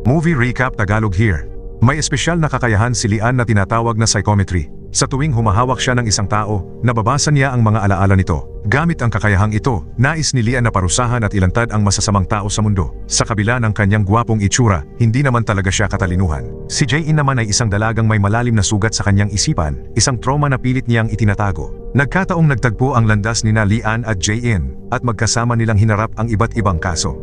Movie Recap Tagalog here. May espesyal na kakayahan si Lian na tinatawag na psychometry. Sa tuwing humahawak siya ng isang tao, nababasa niya ang mga alaala nito. Gamit ang kakayahang ito, nais ni Lian na parusahan at ilantad ang masasamang tao sa mundo. Sa kabila ng kanyang gwapong itsura, hindi naman talaga siya katalinuhan. Si Jae-in naman ay isang dalagang may malalim na sugat sa kanyang isipan, isang trauma na pilit niyang itinatago. Nagkataong nagtagpo ang landas nina Lian at Jae-in, at magkasama nilang hinarap ang iba't ibang kaso.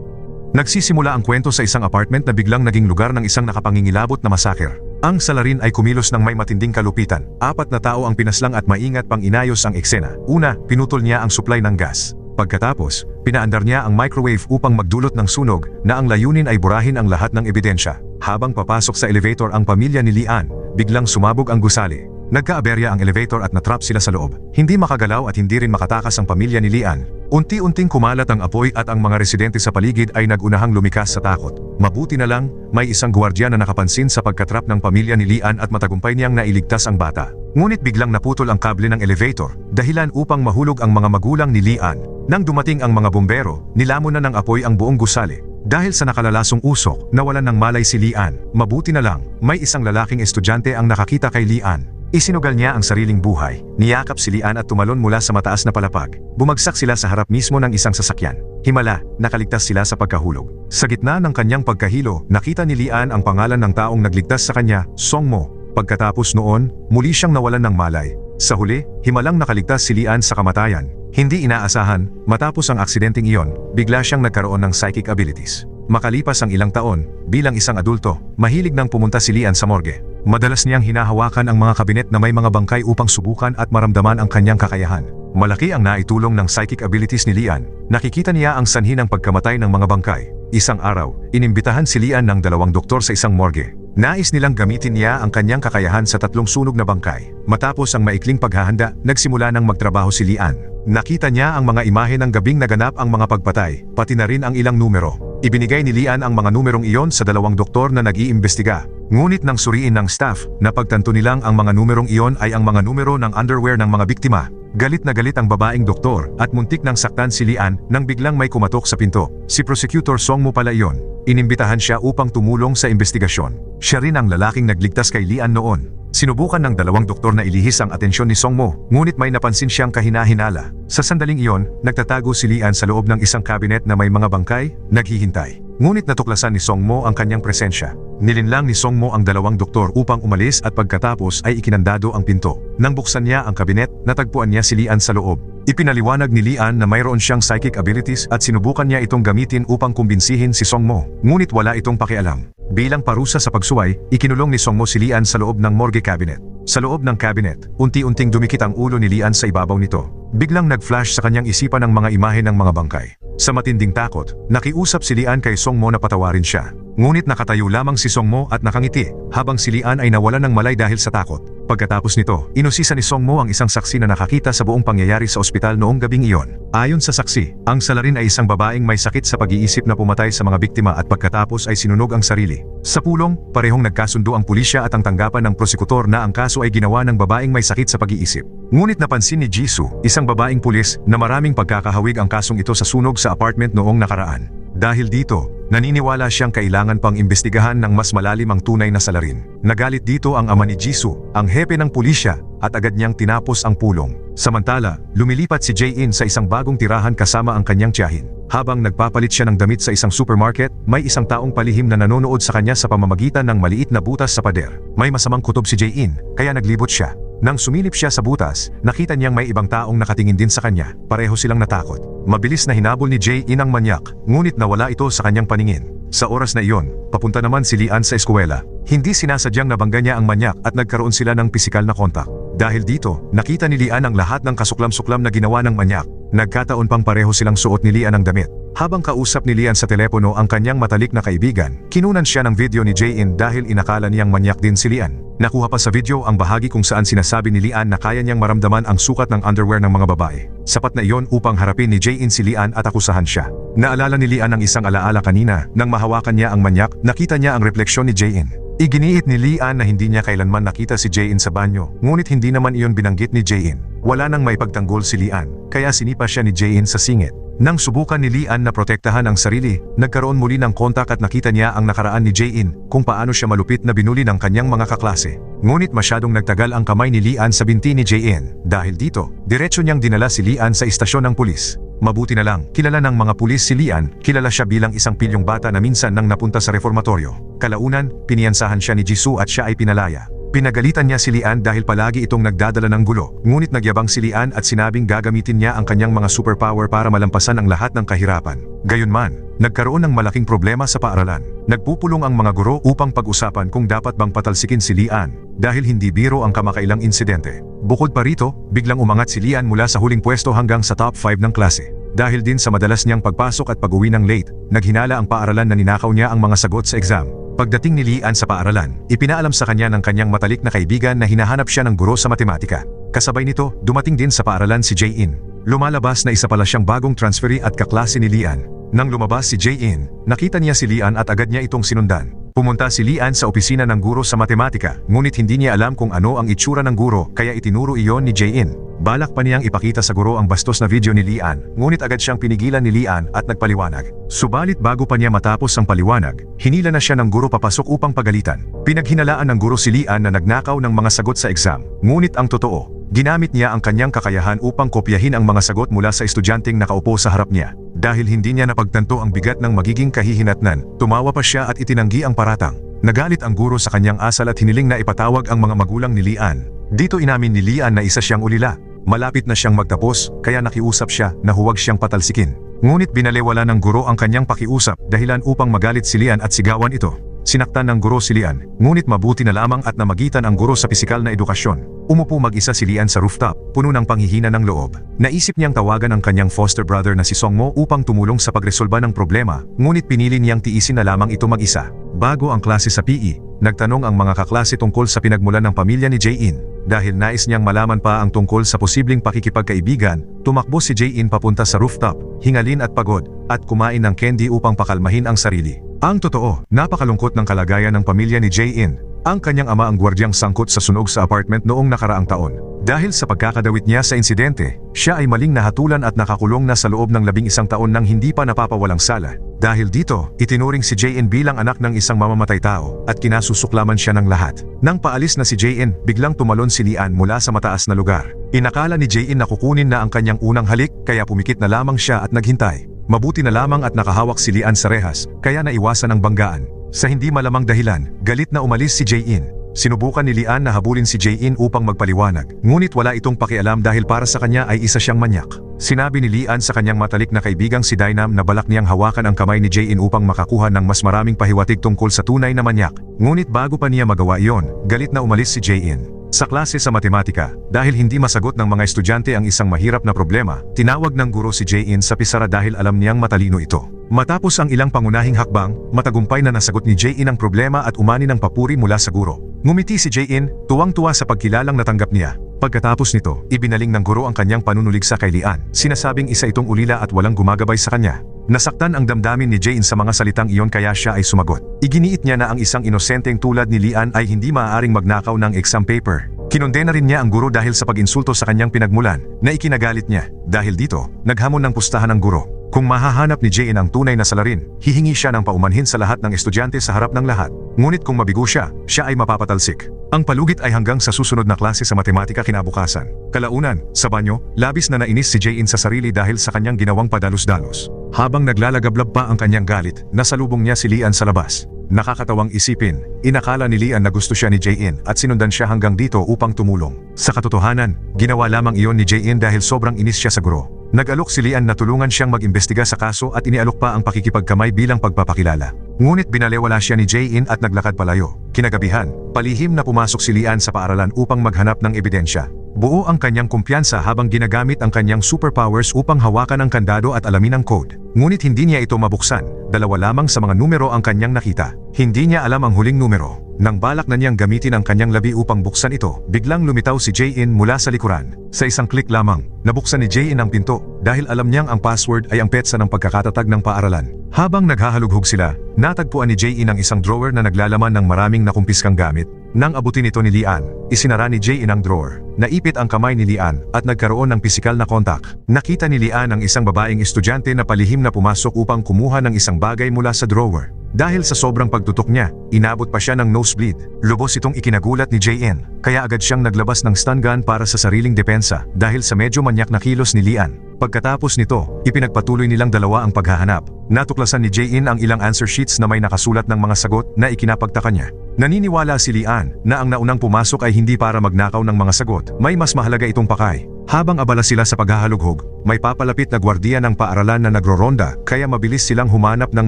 Nagsisimula ang kwento sa isang apartment na biglang naging lugar ng isang nakapangingilabot na masaker. Ang salarin ay kumilos ng may matinding kalupitan. 4 na tao ang pinaslang at maingat pang inayos ang eksena. Una, pinutol niya ang supply ng gas. Pagkatapos, pinaandar niya ang microwave upang magdulot ng sunog na ang layunin ay burahin ang lahat ng ebidensya. Habang papasok sa elevator ang pamilya ni Lian, biglang sumabog ang gusali. Nagka-aberya ang elevator at natrap sila sa loob. Hindi makagalaw at hindi rin makatakas ang pamilya ni Lian. Unti-unting kumalat ang apoy at ang mga residente sa paligid ay nagunahang lumikas sa takot. Mabuti na lang, may isang gwardiya na nakapansin sa pagkatrap ng pamilya ni Lian at matagumpay niyang nailigtas ang bata. Ngunit biglang naputol ang kable ng elevator, dahilan upang mahulog ang mga magulang ni Lian. Nang dumating ang mga bumbero, nilamon na ng apoy ang buong gusali. Dahil sa nakalalasong usok, nawalan ng malay si Lian. Mabuti na lang, may isang lalaking estudyante ang nakakita kay Lian. Isinugal niya ang sariling buhay, niyakap si Lian at tumalon mula sa mataas na palapag. Bumagsak sila sa harap mismo ng isang sasakyan. Himala, nakaligtas sila sa pagkahulog. Sa gitna ng kanyang pagkahilo, nakita ni Lian ang pangalan ng taong nagligtas sa kanya, Songmo. Pagkatapos noon, muli siyang nawalan ng malay. Sa huli, himalang nakaligtas si Lian sa kamatayan. Hindi inaasahan, matapos ang aksidenteng iyon, bigla siyang nagkaroon ng psychic abilities. Makalipas ang ilang taon, bilang isang adulto, mahilig nang pumunta si Lian sa morgue. Madalas niyang hinahawakan ang mga kabinet na may mga bangkay upang subukan at maramdaman ang kanyang kakayahan. Malaki ang naitulong ng psychic abilities ni Lian. Nakikita niya ang sanhi ng pagkamatay ng mga bangkay. Isang araw, inimbitahan si Lian ng 2 doktor sa isang morgue. Nais nilang gamitin niya ang kanyang kakayahan sa 3 sunog na bangkay. Matapos ang maikling paghahanda, nagsimula ng magtrabaho si Lian. Nakita niya ang mga imahe ng gabing naganap ang mga pagpatay, pati na rin ang ilang numero. Ibinigay ni Lian ang mga numerong iyon sa 2 doktor na nag-iimbestiga. Ngunit nang suriin ng staff, napagtanto nilang ang mga numerong iyon ay ang mga numero ng underwear ng mga biktima. Galit na galit ang babaeng doktor at muntik nang saktan si Lian nang biglang may kumatok sa pinto. Si Prosecutor Songmo pala iyon. Inimbitahan siya upang tumulong sa investigasyon. Siya rin ang lalaking nagligtas kay Lian noon. Sinubukan ng 2 doktor na ilihis ang atensyon ni Songmo, ngunit may napansin siyang kahina-hinala. Sa sandaling iyon, nagtatago si Lian sa loob ng isang cabinet na may mga bangkay, naghihintay. Ngunit natuklasan ni Songmo ang kanyang presensya. Nilinlang ni Songmo ang 2 doktor upang umalis at pagkatapos ay ikinandado ang pinto. Nang buksan niya ang kabinet, natagpuan niya si Lian sa loob. Ipinaliwanag ni Lian na mayroon siyang psychic abilities at sinubukan niya itong gamitin upang kumbinsihin si Songmo. Ngunit wala itong pakialam. Bilang parusa sa pagsuway, ikinulong ni Songmo si Lian sa loob ng morgue cabinet. Sa loob ng cabinet, unti-unting dumikit ang ulo ni Lian sa ibabaw nito. Biglang nag-flash sa kanyang isipan ang mga imahe ng mga bangkay. Sa matinding takot, nakiusap si Lian kay Songmo na patawarin siya. Ngunit nakatayo lamang si Songmo at nakangiti, habang si Lian ay nawalan ng malay dahil sa takot. Pagkatapos nito, inusisa ni Songmo ang isang saksi na nakakita sa buong pangyayari sa ospital noong gabing iyon. Ayon sa saksi, ang salarin ay isang babaeng may sakit sa pag-iisip na pumatay sa mga biktima at pagkatapos ay sinunog ang sarili. Sa pulong, parehong nagkasundo ang pulisya at ang tanggapan ng prosekutor na ang kaso ay ginawa ng babaeng may sakit sa pag-iisip. Ngunit napansin ni Jisoo, isang babaeng pulis, na maraming pagkakahawig ang kasong ito sa sunog sa apartment noong nakaraan. Dahil dito, naniniwala siyang kailangan pang imbestigahan ng mas malalim ang tunay na salarin. Nagalit dito ang ama ni Jisoo, ang hepe ng pulisya, at agad niyang tinapos ang pulong. Samantala, lumilipat si Jae-in sa isang bagong tirahan kasama ang kanyang tiyahin. Habang nagpapalit siya ng damit sa isang supermarket, may isang taong palihim na nanonood sa kanya sa pamamagitan ng maliit na butas sa pader. May masamang kutob si Jae-in, kaya naglibot siya. Nang sumilip siya sa butas, nakita niyang may ibang taong nakatingin din sa kanya. Pareho silang natakot. Mabilis na hinabol ni Jae-in ang manyak, ngunit nawala ito sa kanyang paningin. Sa oras na iyon, papunta naman si Lian sa eskwela. Hindi sinasadyang nabangga niya ang manyak at nagkaroon sila ng pisikal na kontak. Dahil dito, nakita ni Lian ang lahat ng kasuklam-suklam na ginawa ng manyak. Nagkataon pang pareho silang suot ni Lian ang damit. Habang kausap ni Lian sa telepono ang kanyang matalik na kaibigan, kinunan siya ng video ni Jae-in dahil inakala niyang manyak din si Lian. Nakuha pa sa video ang bahagi kung saan sinasabi ni Lian na kaya niyang maramdaman ang sukat ng underwear ng mga babae. Sapat na iyon upang harapin ni Jae-in si Lian at akusahan siya. Naalala ni Lian ang isang alaala kanina, nang mahawakan niya ang manyak, nakita niya ang refleksyon ni Jae-in. Iginiit ni Lian na hindi niya kailanman nakita si Jae-in sa banyo, ngunit hindi naman iyon binanggit ni Jae-in. Wala nang may pagtanggol si Lian, kaya sinipa siya ni Jae-in sa singit. Nang subukan ni Lian na protektahan ang sarili, nagkaroon muli ng kontak at nakita niya ang nakaraan ni Jae-in, kung paano siya malupit na binuli ng kanyang mga kaklase. Ngunit masyadong nagtagal ang kamay ni Lian sa binti ni Jae-in. Dahil dito, diretso niyang dinala si Lian sa istasyon ng pulis. Mabuti na lang, kilala ng mga pulis si Lian, kilala siya bilang isang pilyong bata na minsan nang napunta sa reformatoryo. Kalaunan, piniyansahan siya ni Jisoo at siya ay pinalaya. Pinagalitan niya si Lian dahil palagi itong nagdadala ng gulo, ngunit nagyabang si Lian at sinabing gagamitin niya ang kanyang mga superpower para malampasan ang lahat ng kahirapan. Gayunman, nagkaroon ng malaking problema sa paaralan. Nagpupulong ang mga guro upang pag-usapan kung dapat bang patalsikin si Lian, dahil hindi biro ang kamakailang insidente. Bukod pa rito, biglang umangat si Lian mula sa huling pwesto hanggang sa top 5 ng klase. Dahil din sa madalas niyang pagpasok at pag-uwi ng late, naghinala ang paaralan na ninakaw niya ang mga sagot sa exam. Pagdating ni Lian sa paaralan, ipinaalam sa kanya ng kanyang matalik na kaibigan na hinahanap siya ng guro sa matematika. Kasabay nito, dumating din sa paaralan si Jae-in. Lumalabas na isa pala siyang bagong transferee at kaklase ni Lian. Nang lumabas si Jae-in, nakita niya si Lian at agad niya itong sinundan. Pumunta si Lian sa opisina ng guro sa matematika, ngunit hindi niya alam kung ano ang itsura ng guro kaya itinuro iyon ni Jae-in. Balak pa niyang ipakita sa guro ang bastos na video ni Lian, ngunit agad siyang pinigilan ni Lian at nagpaliwanag. Subalit bago pa niya matapos ang paliwanag, hinila na siya ng guro papasok upang pagalitan. Pinaghinalaan ng guro si Lian na nagnakaw ng mga sagot sa exam, ngunit ang totoo, ginamit niya ang kanyang kakayahan upang kopyahin ang mga sagot mula sa estudyanteng nakaupo sa harap niya. Dahil hindi niya napagtanto ang bigat ng magiging kahihinatnan, tumawa pa siya at itinanggi ang paratang. Nagalit ang guro sa kanyang asal at hiniling na ipatawag ang mga magulang ni Lian. Dito inamin ni Lian na isa siyang ulila. Malapit na siyang magtapos, kaya nakiusap siya na huwag siyang patalsikin. Ngunit binalewala ng guro ang kanyang pakiusap dahilan upang magalit si Lian at sigawan ito. Sinaktan ng guro si Lian, ngunit mabuti na lamang at namagitan ang guro sa pisikal na edukasyon. Umupo mag-isa si Lian sa rooftop, puno ng panghihina ng loob. Naisip niyang tawagan ang kanyang foster brother na si Songmo upang tumulong sa pagresolba ng problema, ngunit pinili niyang tiisin na lamang ito mag-isa. Bago ang klase sa PE, nagtanong ang mga kaklase tungkol sa pinagmulan ng pamilya ni Jae-in. Dahil nais niyang malaman pa ang tungkol sa posibleng pakikipagkaibigan, tumakbo si Jae-in papunta sa rooftop, hingalin at pagod, at kumain ng candy upang pakalmahin ang sarili. Ang totoo, napakalungkot ng kalagayan ng pamilya ni Jae-in. Ang kanyang ama ang gwardyang sangkot sa sunog sa apartment noong nakaraang taon. Dahil sa pagkakadawit niya sa insidente, siya ay maling nahatulan at nakakulong na sa loob ng 11 taon nang hindi pa napapawalang sala. Dahil dito, itinuring si Jae-in bilang anak ng isang mamamatay tao at kinasusuklaman siya ng lahat. Nang paalis na si Jae-in, biglang tumalon si Lian mula sa mataas na lugar. Inakala ni Jae-in na kukunin na ang kanyang unang halik kaya pumikit na lamang siya at naghintay. Mabuti na lamang at nakahawak si Lian sa rehas, kaya naiwasan ang banggaan. Sa hindi malamang dahilan, galit na umalis si Jae-in. Sinubukan ni Lian na habulin si Jae-in upang magpaliwanag, ngunit wala itong pakialam dahil para sa kanya ay isa siyang manyak. Sinabi ni Lian sa kanyang matalik na kaibigang si Dainam na balak niyang hawakan ang kamay ni Jae-in upang makakuha ng mas maraming pahiwatig tungkol sa tunay na manyak. Ngunit bago pa niya magawa iyon, galit na umalis si Jae-in. Sa klase sa matematika, dahil hindi masagot ng mga estudyante ang isang mahirap na problema, tinawag ng guro si Jae-in sa pisara dahil alam niyang matalino ito. Matapos ang ilang pangunahing hakbang, matagumpay na nasagot ni Jae-in ang problema at umani ng papuri mula sa guro. Ngumiti si Jae-in, tuwang-tuwa sa pagkilalang natanggap niya. Pagkatapos nito, ibinaling ng guro ang kanyang panunuligsa kay Lian, sinasabing isa itong ulila at walang gumagabay sa kanya. Nasaktan ang damdamin ni Jae-in sa mga salitang iyon kaya siya ay sumagot. Iginiit niya na ang isang inosenteng tulad ni Lian ay hindi maaaring magnakaw ng exam paper. Kinondena rin niya ang guro dahil sa pag-insulto sa kanyang pinagmulan, na ikinagalit niya. Dahil dito, naghamon ng pustahan ng guro. Kung mahahanap ni Jae-in ang tunay na salarin, hihingi siya ng paumanhin sa lahat ng estudyante sa harap ng lahat. Ngunit kung mabigo siya ay mapapatalsik. Ang palugit ay hanggang sa susunod na klase sa matematika kinabukasan. Kalaunan, sa banyo, labis na nainis si Jae-in sa sarili dahil sa kanyang ginawang padalos-dalos. Habang naglalagablab pa ang kanyang galit, nasalubong niya si Lian sa labas. Nakakatawang isipin, inakala ni Lian na gusto siya ni Jae-in at sinundan siya hanggang dito upang tumulong. Sa katotohanan, ginawa lamang iyon ni Jae-in dahil sobrang inis siya sa guro. Nag-alok si Lian na tulungan siyang mag-imbestiga sa kaso at inialok pa ang pakikipagkamay bilang pagpapakilala. Ngunit binalewala siya ni Jae-in at naglakad palayo. Kinagabihan, palihim na pumasok si Lian sa paaralan upang maghanap ng ebidensya. Buo ang kanyang kumpiyansa habang ginagamit ang kanyang superpowers upang hawakan ang kandado at alamin ang code. Ngunit hindi niya ito mabuksan, dalawa lamang sa mga numero ang kanyang nakita. Hindi niya alam ang huling numero. Nang balak na niyang gamitin ang kanyang labi upang buksan ito, biglang lumitaw si Jae-in mula sa likuran. Sa isang click lamang, nabuksan ni Jae-in ang pinto dahil alam niyang ang password ay ang petsa ng pagkakatatag ng paaralan. Habang naghahalughog sila, natagpuan ni Jae-in ang isang drawer na naglalaman ng maraming nakumpiskang gamit. Nang abutin ito ni Lian, isinara ni Jae-in ang drawer. Naipit ang kamay ni Lian at nagkaroon ng pisikal na kontak. Nakita ni Lian ang isang babaeng estudyante na palihim na pumasok upang kumuha ng isang bagay mula sa drawer. Dahil sa sobrang pagtutok niya, inabot pa siya ng nosebleed. Lubos itong ikinagulat ni Jae-in, kaya agad siyang naglabas ng stun gun para sa sariling depensa dahil sa medyo manyak na kilos ni Lian. Pagkatapos nito, ipinagpatuloy nilang dalawa ang paghahanap. Natuklasan ni Jae-in ang ilang answer sheets na may nakasulat ng mga sagot na ikinapagtaka niya. Naniniwala si Lian na ang naunang pumasok ay hindi para magnakaw ng mga sagot, may mas mahalaga itong pakay. Habang abala sila sa paghahalughog, may papalapit na gwardiya ng paaralan na nagroronda kaya mabilis silang humanap ng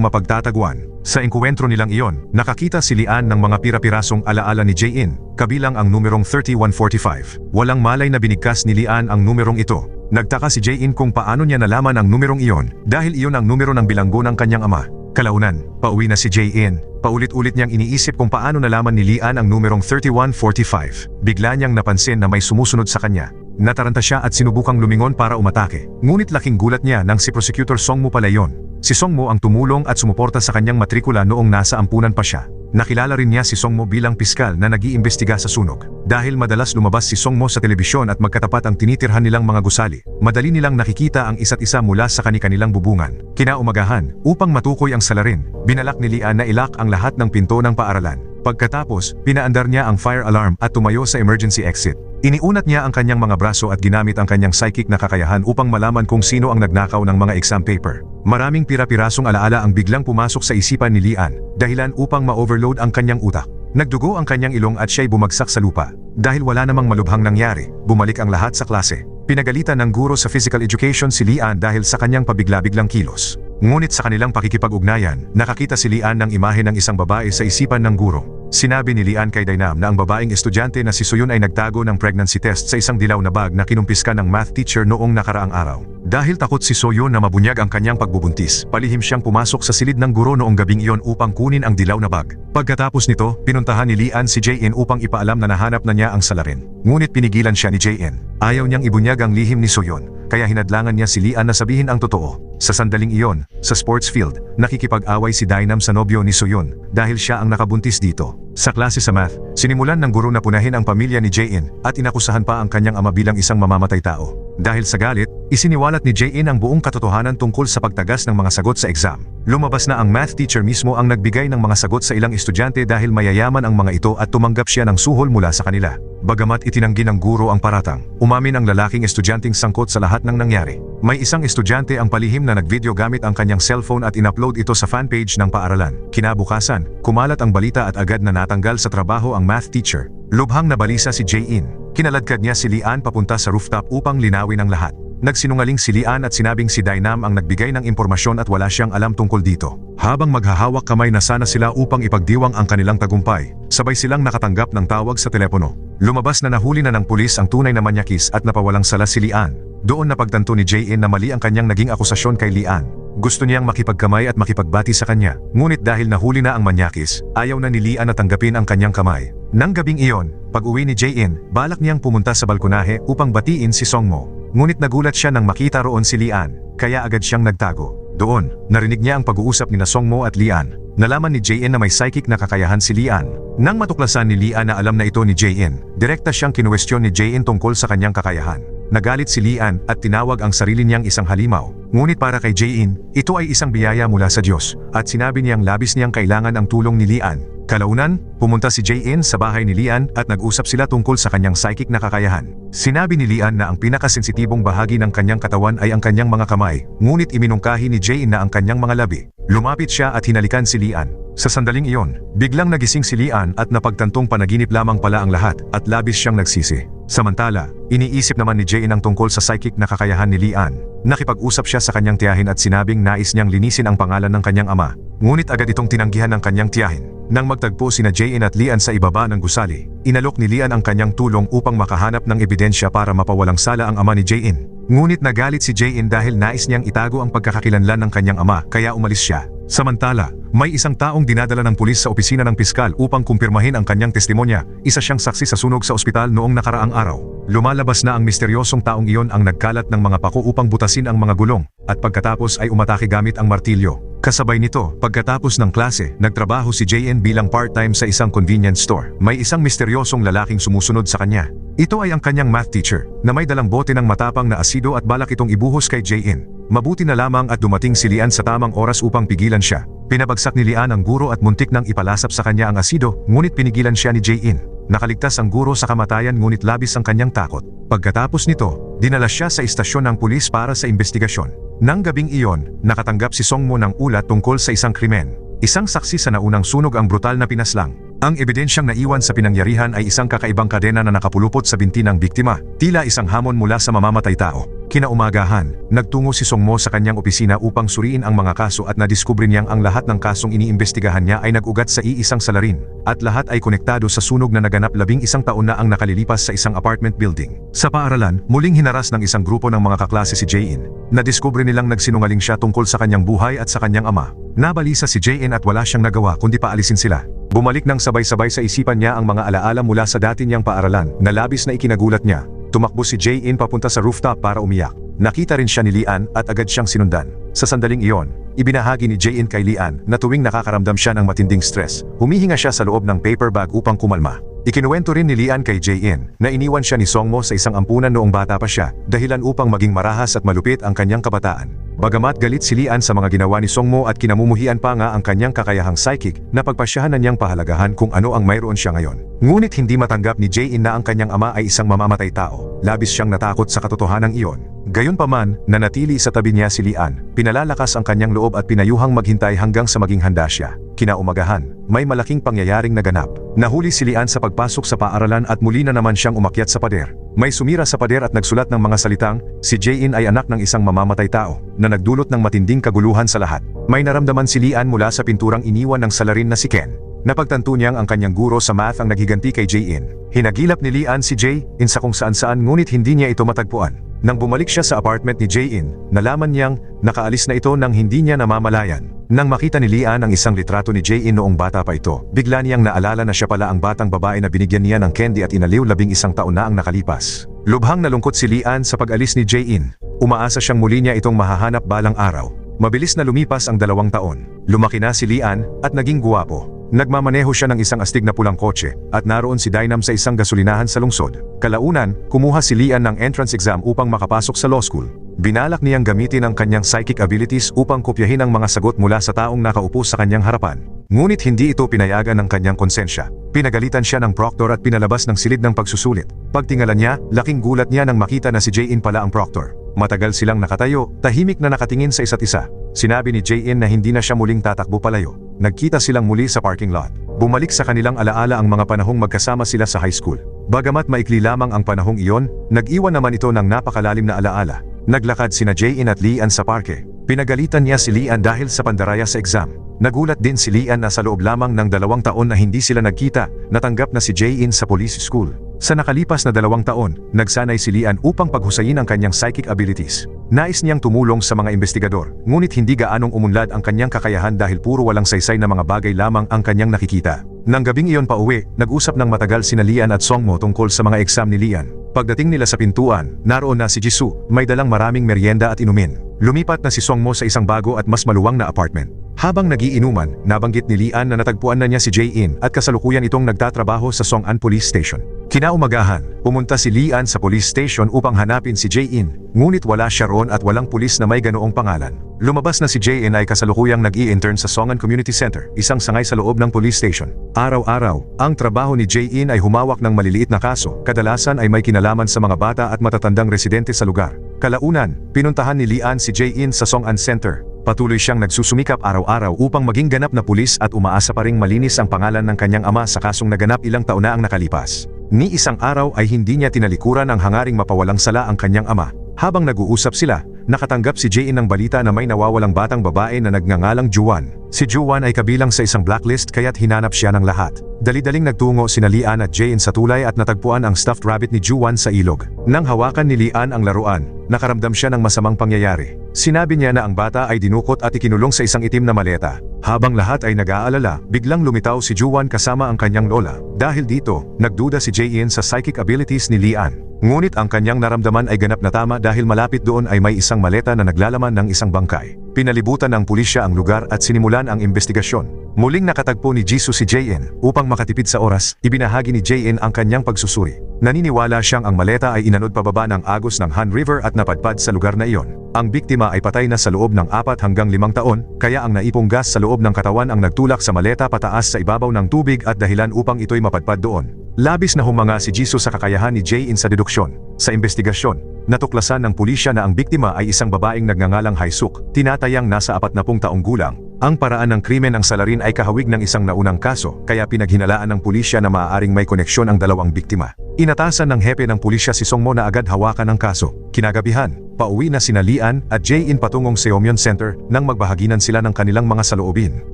mapagtatagwan. Sa engkwentro nilang iyon, nakakita si Lian ng mga pira-pirasong alaala ni Jae-in, kabilang ang numerong 3145. Walang malay na binigkas ni Lian ang numerong ito. Nagtaka si Jae-in kung paano niya nalaman ang numerong iyon dahil iyon ang numero ng bilanggo ng kanyang ama. Kalaunan, pauwi na si Jae-in. Paulit-ulit niyang iniisip kung paano nalaman ni Lian ang numerong 3145. Bigla niyang napansin na may sumusunod sa kanya. Nataranta siya at sinubukang lumingon para umatake. Ngunit laking gulat niya nang si Prosecutor Songmo pala yon. Si Songmo ang tumulong at sumuporta sa kanyang matrikula noong nasa ampunan pa siya. Nakilala rin niya si Songmo bilang piskal na nag-iimbestiga sa sunog. Dahil madalas lumabas si Songmo sa telebisyon at magkatapat ang tinitirhan nilang mga gusali, madali nilang nakikita ang isa't isa mula sa kani-kanilang bubungan. Kinaumagahan, upang matukoy ang salarin, binalak ni Lian na ilak ang lahat ng pinto ng paaralan. Pagkatapos, pinaandar niya ang fire alarm at tumayo sa emergency exit. Iniunat niya ang kanyang mga braso at ginamit ang kanyang psychic na kakayahan upang malaman kung sino ang nagnakaw ng mga exam paper. Maraming pira-pirasong alaala ang biglang pumasok sa isipan ni Lian, dahilan upang ma-overload ang kanyang utak. Nagdugo ang kanyang ilong at siya'y bumagsak sa lupa. Dahil wala namang malubhang nangyari, bumalik ang lahat sa klase. Pinagalitan ng guro sa physical education si Lian dahil sa kanyang pabigla-biglang kilos. Ngunit sa kanilang pakikipag-ugnayan, nakakita si Lian ng imahe ng isang babae sa isipan ng guro. Sinabi ni Lian kay Dainam na ang babaeng estudyante na si Soyun ay nagtago ng pregnancy test sa isang dilaw na bag na kinumpiska ng math teacher noong nakaraang araw. Dahil takot si Soyun na mabunyag ang kanyang pagbubuntis, palihim siyang pumasok sa silid ng guro noong gabing iyon upang kunin ang dilaw na bag. Pagkatapos nito, pinuntahan ni Lian si Jae-in upang ipaalam na nahanap na niya ang salarin. Ngunit pinigilan siya ni Jae-in. Ayaw niyang ibunyag ang lihim ni Soyun, kaya hinadlangan niya si Lian na sabihin ang totoo. Sa sandaling iyon, sa sports field, nakikipag-away si Dainam sa nobyo ni Soyun dahil siya ang nakabuntis dito. Sa klase sa math, sinimulan ng guro na punahin ang pamilya ni Jae-in at inakusahan pa ang kanyang ama bilang isang mamamatay tao. Dahil sa galit, isiniwalat ni Jae-in ang buong katotohanan tungkol sa pagtagas ng mga sagot sa exam. Lumabas na ang math teacher mismo ang nagbigay ng mga sagot sa ilang estudyante dahil mayayaman ang mga ito at tumanggap siya ng suhol mula sa kanila. Bagamat itinanggi ng guro ang paratang, umamin ang lalaking estudyanteng sangkot sa lahat ng nangyari. May isang estudyante ang palihim na nagvideo gamit ang kanyang cellphone at inupload ito sa fanpage ng paaralan. Kinabukasan, kumalat ang balita at agad na natanggal sa trabaho ang math teacher. Lubhang nabalisa si Jae-in. Kinaladkad niya si Lian papunta sa rooftop upang linawin ang lahat. Nagsinungaling si Lian at sinabing si Dainam ang nagbigay ng impormasyon at wala siyang alam tungkol dito. Habang maghahawak kamay na sana sila upang ipagdiwang ang kanilang tagumpay, sabay silang nakatanggap ng tawag sa telepono. Lumabas na nahuli na ng pulis ang tunay na manyakis at napawalang sala si Lian. Doon napagtanto ni Jae-in na mali ang kanyang naging akusasyon kay Lian. Gusto niyang makipagkamay at makipagbati sa kanya, ngunit dahil nahuli na ang manyakis, ayaw na ni Lian na tanggapin ang kanyang kamay. Nang gabing iyon, pag-uwi ni Jae-in, balak niyang pumunta sa balkonahe upang batiin si Songmo. Ngunit nagulat siya nang makita roon si Lian, kaya agad siyang nagtago. Doon, narinig niya ang pag-uusap ni Songmo at Lian. Nalaman ni Jae-in na may psychic na kakayahan si Lian. Nang matuklasan ni Lian na alam na ito ni Jae-in, direkta siyang kinuwestiyon ni Jae-in tungkol sa kanyang kakayahan. Nagalit si Lian at tinawag ang sarili niyang isang halimaw. Ngunit para kay Jae-in, ito ay isang biyaya mula sa Diyos, at sinabi niyang labis niyang kailangan ang tulong ni Lian. Kalaunan, pumunta si Jae-in sa bahay ni Lian at nag-usap sila tungkol sa kanyang psychic na kakayahan. Sinabi ni Lian na ang pinakasensitibong bahagi ng kanyang katawan ay ang kanyang mga kamay, ngunit iminungkahi ni Jae-in na ang kanyang mga labi. Lumapit siya at hinalikan si Lian. Sa sandaling iyon, biglang nagising si Lian at napagtantong panaginip lamang pala ang lahat at labis siyang nagsisi. Samantala, iniisip naman ni Jae-in ang tungkol sa psychic na kakayahan ni Lian. Nakipag-usap siya sa kanyang tiyahin at sinabing nais niyang linisin ang pangalan ng kanyang ama. Ngunit agad itong tinanggihan ng kanyang tiyahin. Nang magtagpo sina Jae-in at Lian sa ibaba ng gusali, inalok ni Lian ang kanyang tulong upang makahanap ng ebidensya para mapawalang sala ang ama ni Jae-in. Ngunit nagalit si Jae-in dahil nais niyang itago ang pagkakakilanlan ng kanyang ama kaya umalis siya. Samantala, may isang taong dinadala ng pulis sa opisina ng piskal upang kumpirmahin ang kanyang testimonya. Isa siyang saksi sa sunog sa ospital noong nakaraang araw. Lumalabas na ang misteryosong taong iyon ang nagkalat ng mga pako upang butasin ang mga gulong, at pagkatapos ay umatake gamit ang martilyo. Kasabay nito, pagkatapos ng klase, nagtrabaho si Jae-in bilang part-time sa isang convenience store. May isang misteryosong lalaking sumusunod sa kanya. Ito ay ang kanyang math teacher, na may dalang bote ng matapang na asido at balak itong ibuhos kay Jae-in. Mabuti na lamang at dumating si Lian sa tamang oras upang pigilan siya. Pinabagsak ni Lian ang guro at muntik nang ipalasap sa kanya ang asido, ngunit pinigilan siya ni Jae-in. Nakaligtas ang guro sa kamatayan ngunit labis ang kanyang takot. Pagkatapos nito, dinala siya sa istasyon ng pulis para sa investigasyon. Nang gabing iyon, nakatanggap si Songmo ng ulat tungkol sa isang krimen. Isang saksi sa naunang sunog ang brutal na pinaslang. Ang ebidensyang naiwan sa pinangyarihan ay isang kakaibang kadena na nakapulupot sa binti ng biktima, tila isang hamon mula sa mamamatay tao. Kinaumagahan, nagtungo si Songmo sa kanyang opisina upang suriin ang mga kaso at nadiskubre niyang ang lahat ng kasong iniimbestigahan niya ay nag-ugat sa iisang salarin, at lahat ay konektado sa sunog na naganap 11 taon na ang nakalilipas sa isang apartment building. Sa paaralan, muling hinaras ng isang grupo ng mga kaklase si Jae-in. Nadiskubre nilang nagsinungaling siya tungkol sa kanyang buhay at sa kanyang ama. Nabalisa si Jae-in at wala siyang nagawa kundi paalisin sila. Bumalik ng sabay-sabay sa isipan niya ang mga alaala mula sa dati niyang paaralan na labis na ikinagulat niya. Tumakbo si Jae-in papunta sa rooftop para umiyak. Nakita rin siya ni Lian at agad siyang sinundan. Sa sandaling iyon, ibinahagi ni Jae-in kay Lian na tuwing nakakaramdam siya ng matinding stress, humihinga siya sa loob ng paper bag upang kumalma. Ikinuwento rin ni Lian kay Jae-in na iniwan siya ni Songmo sa isang ampunan noong bata pa siya, dahilan upang maging marahas at malupit ang kanyang kabataan. Bagamat galit si Lian sa mga ginawa ni Songmo at kinamumuhian pa nga ang kanyang kakayahang psychic, napagpasyahan na niyang pahalagahan kung ano ang mayroon siya ngayon. Ngunit hindi matanggap ni Jae-in na ang kanyang ama ay isang mamamatay tao. Labis siyang natakot sa katotohanang iyon. Gayunpaman, nanatili sa tabi niya si Lian, pinalalakas ang kanyang loob at pinayuhang maghintay hanggang sa maging handa siya. Kinaumagahan, may malaking pangyayaring naganap. Nahuli si Lian sa pagpasok sa paaralan at muli na naman siyang umakyat sa pader. May sumira sa pader at nagsulat ng mga salitang, si Jae-in ay anak ng isang mamamatay tao, na nagdulot ng matinding kaguluhan sa lahat. May naramdaman si Lian mula sa pinturang iniwan ng salarin na si Ken. Napagtanto niyang ang kanyang guro sa math ang naghiganti kay Jae-in. Hinagilap ni Lian si Jae-in sa kung saan-saan ngunit hindi niya ito matagpuan. Nang bumalik siya sa apartment ni Jae-in, nalaman niyang nakaalis na ito nang hindi niya namamalayan. Nang makita ni Lian ang isang litrato ni Jae-in noong bata pa ito, bigla niyang naalala na siya pala ang batang babae na binigyan niya ng candy at inaliw 11 taon na ang nakalipas. Lubhang nalungkot si Lian sa pag-alis ni Jae-in. Umaasa siyang muli niya itong mahahanap balang araw. Mabilis na lumipas ang 2 taon. Lumaki na si Lian at naging guwapo. Nagmamaneho siya ng isang astig na pulang kotse at naroon si Dynam sa isang gasolinahan sa lungsod. Kalaunan, kumuha si Lian ng entrance exam upang makapasok sa law school. Binalak niyang gamitin ang kanyang psychic abilities upang kopyahin ang mga sagot mula sa taong nakaupo sa kanyang harapan. Ngunit hindi ito pinayagan ng kanyang konsensya. Pinagalitan siya ng proctor at pinalabas ng silid ng pagsusulit. Pagtingala niya, laking gulat niya nang makita na si Jae-in pala ang proctor. Matagal silang nakatayo, tahimik na nakatingin sa isa't isa. Sinabi ni Jae-in na hindi na siya muling tatakbo palayo. Nagkita silang muli sa parking lot. Bumalik sa kanilang alaala ang mga panahong magkasama sila sa high school. Bagamat maikli lamang ang panahong iyon, nag-iwan naman ito ng napakalalim na alaala. Naglakad sina Jae-in at Lian sa parke. Pinagalitan niya si Lian dahil sa pandaraya sa exam. Nagulat din si Lian na sa loob lamang ng 2 taon na hindi sila nagkita, natanggap na si Jae-in sa police school. Sa nakalipas na 2 taon, nagsanay si Lian upang paghusayin ang kanyang psychic abilities. Nais niyang tumulong sa mga investigador, ngunit hindi gaanong umunlad ang kanyang kakayahan dahil puro walang saysay na mga bagay lamang ang kanyang nakikita. Nang gabing iyon pauwi, nag-usap ng matagal sina Lian at Songmo tungkol sa mga exam ni Lian. Pagdating nila sa pintuan, naroon na si Jisoo, may dalang maraming merienda at inumin. Lumipat na si Songmo sa isang bago at mas maluwang na apartment. Habang nagiinuman, nabanggit ni Lian na natagpuan na niya si Jae-in at kasalukuyan itong nagtatrabaho sa Songan Police Station. Kinaumagahan, pumunta si Lian sa police station upang hanapin si Jae-in, ngunit wala siya roon at walang pulis na may ganoong pangalan. Lumabas na si Jae-in ay kasalukuyang nag-i-intern sa Songan Community Center, isang sangay sa loob ng police station. Araw-araw, ang trabaho ni Jae-in ay humawak ng maliliit na kaso, kadalasan ay may kinalaman sa mga bata at matatandang residente sa lugar. Kalaunan, pinuntahan ni Lian si Jae-in sa Songan Center. Patuloy siyang nagsusumikap araw-araw upang maging ganap na pulis at umaasa pa ring malinis ang pangalan ng kanyang ama sa kasong naganap ilang taon na ang nakalipas. Ni isang araw ay hindi niya tinalikuran ang hangaring mapawalang sala ang kanyang ama. Habang nag-uusap sila, nakatanggap si Jae-in ng balita na may nawawalang batang babae na nagngangalang Juan. Si Juan ay kabilang sa isang blacklist kaya't hinanap siya ng lahat. Dali-daling nagtungo sina Lian at Jae-in sa tulay at natagpuan ang stuffed rabbit ni Juan sa ilog. Nang hawakan ni Lian ang laruan, nakaramdam siya ng masamang pangyayari. Sinabi niya na ang bata ay dinukot at ikinulong sa isang itim na maleta. Habang lahat ay nag-aalala, biglang lumitaw si Juan kasama ang kanyang lola. Dahil dito, nagduda si Jae-in sa psychic abilities ni Lian. Ngunit ang kanyang naramdaman ay ganap na tama dahil malapit doon ay may isang maleta na naglalaman ng isang bangkay. Pinalibutan ng pulisya ang lugar at sinimulan ang investigasyon. Muling nakatagpo ni Jisoo si Jae-in. Upang makatipid sa oras, ibinahagi ni Jae-in ang kanyang pagsusuri. Naniniwala siyang ang maleta ay inanod pababa ng agos ng Han River at napadpad sa lugar na iyon. Ang biktima ay patay na sa loob ng 4 hanggang 5 taon, kaya ang naipong gas sa loob ng katawan ang nagtulak sa maleta pataas sa ibabaw ng tubig at dahilan upang ito'y mapadpad doon. Labis na humanga si Jisoo sa kakayahan ni Jae-in sa deduksyon. Sa investigasyon, natuklasan ng pulisya na ang biktima ay isang babaeng nagngangalang Haesuk, tinatayang nasa 40 taong gulang. Ang paraan ng krimen ang salarin ay kahawig ng isang naunang kaso, kaya pinaghinalaan ng pulisya na maaaring may koneksyon ang dalawang biktima. Inatasan ng hepe ng pulisya si Songmo na agad hawakan ang kaso. Kinagabihan, pauwi na sina Lian at Jae-in patungong Seomyeon Center nang magbahaginan sila ng kanilang mga saloobin.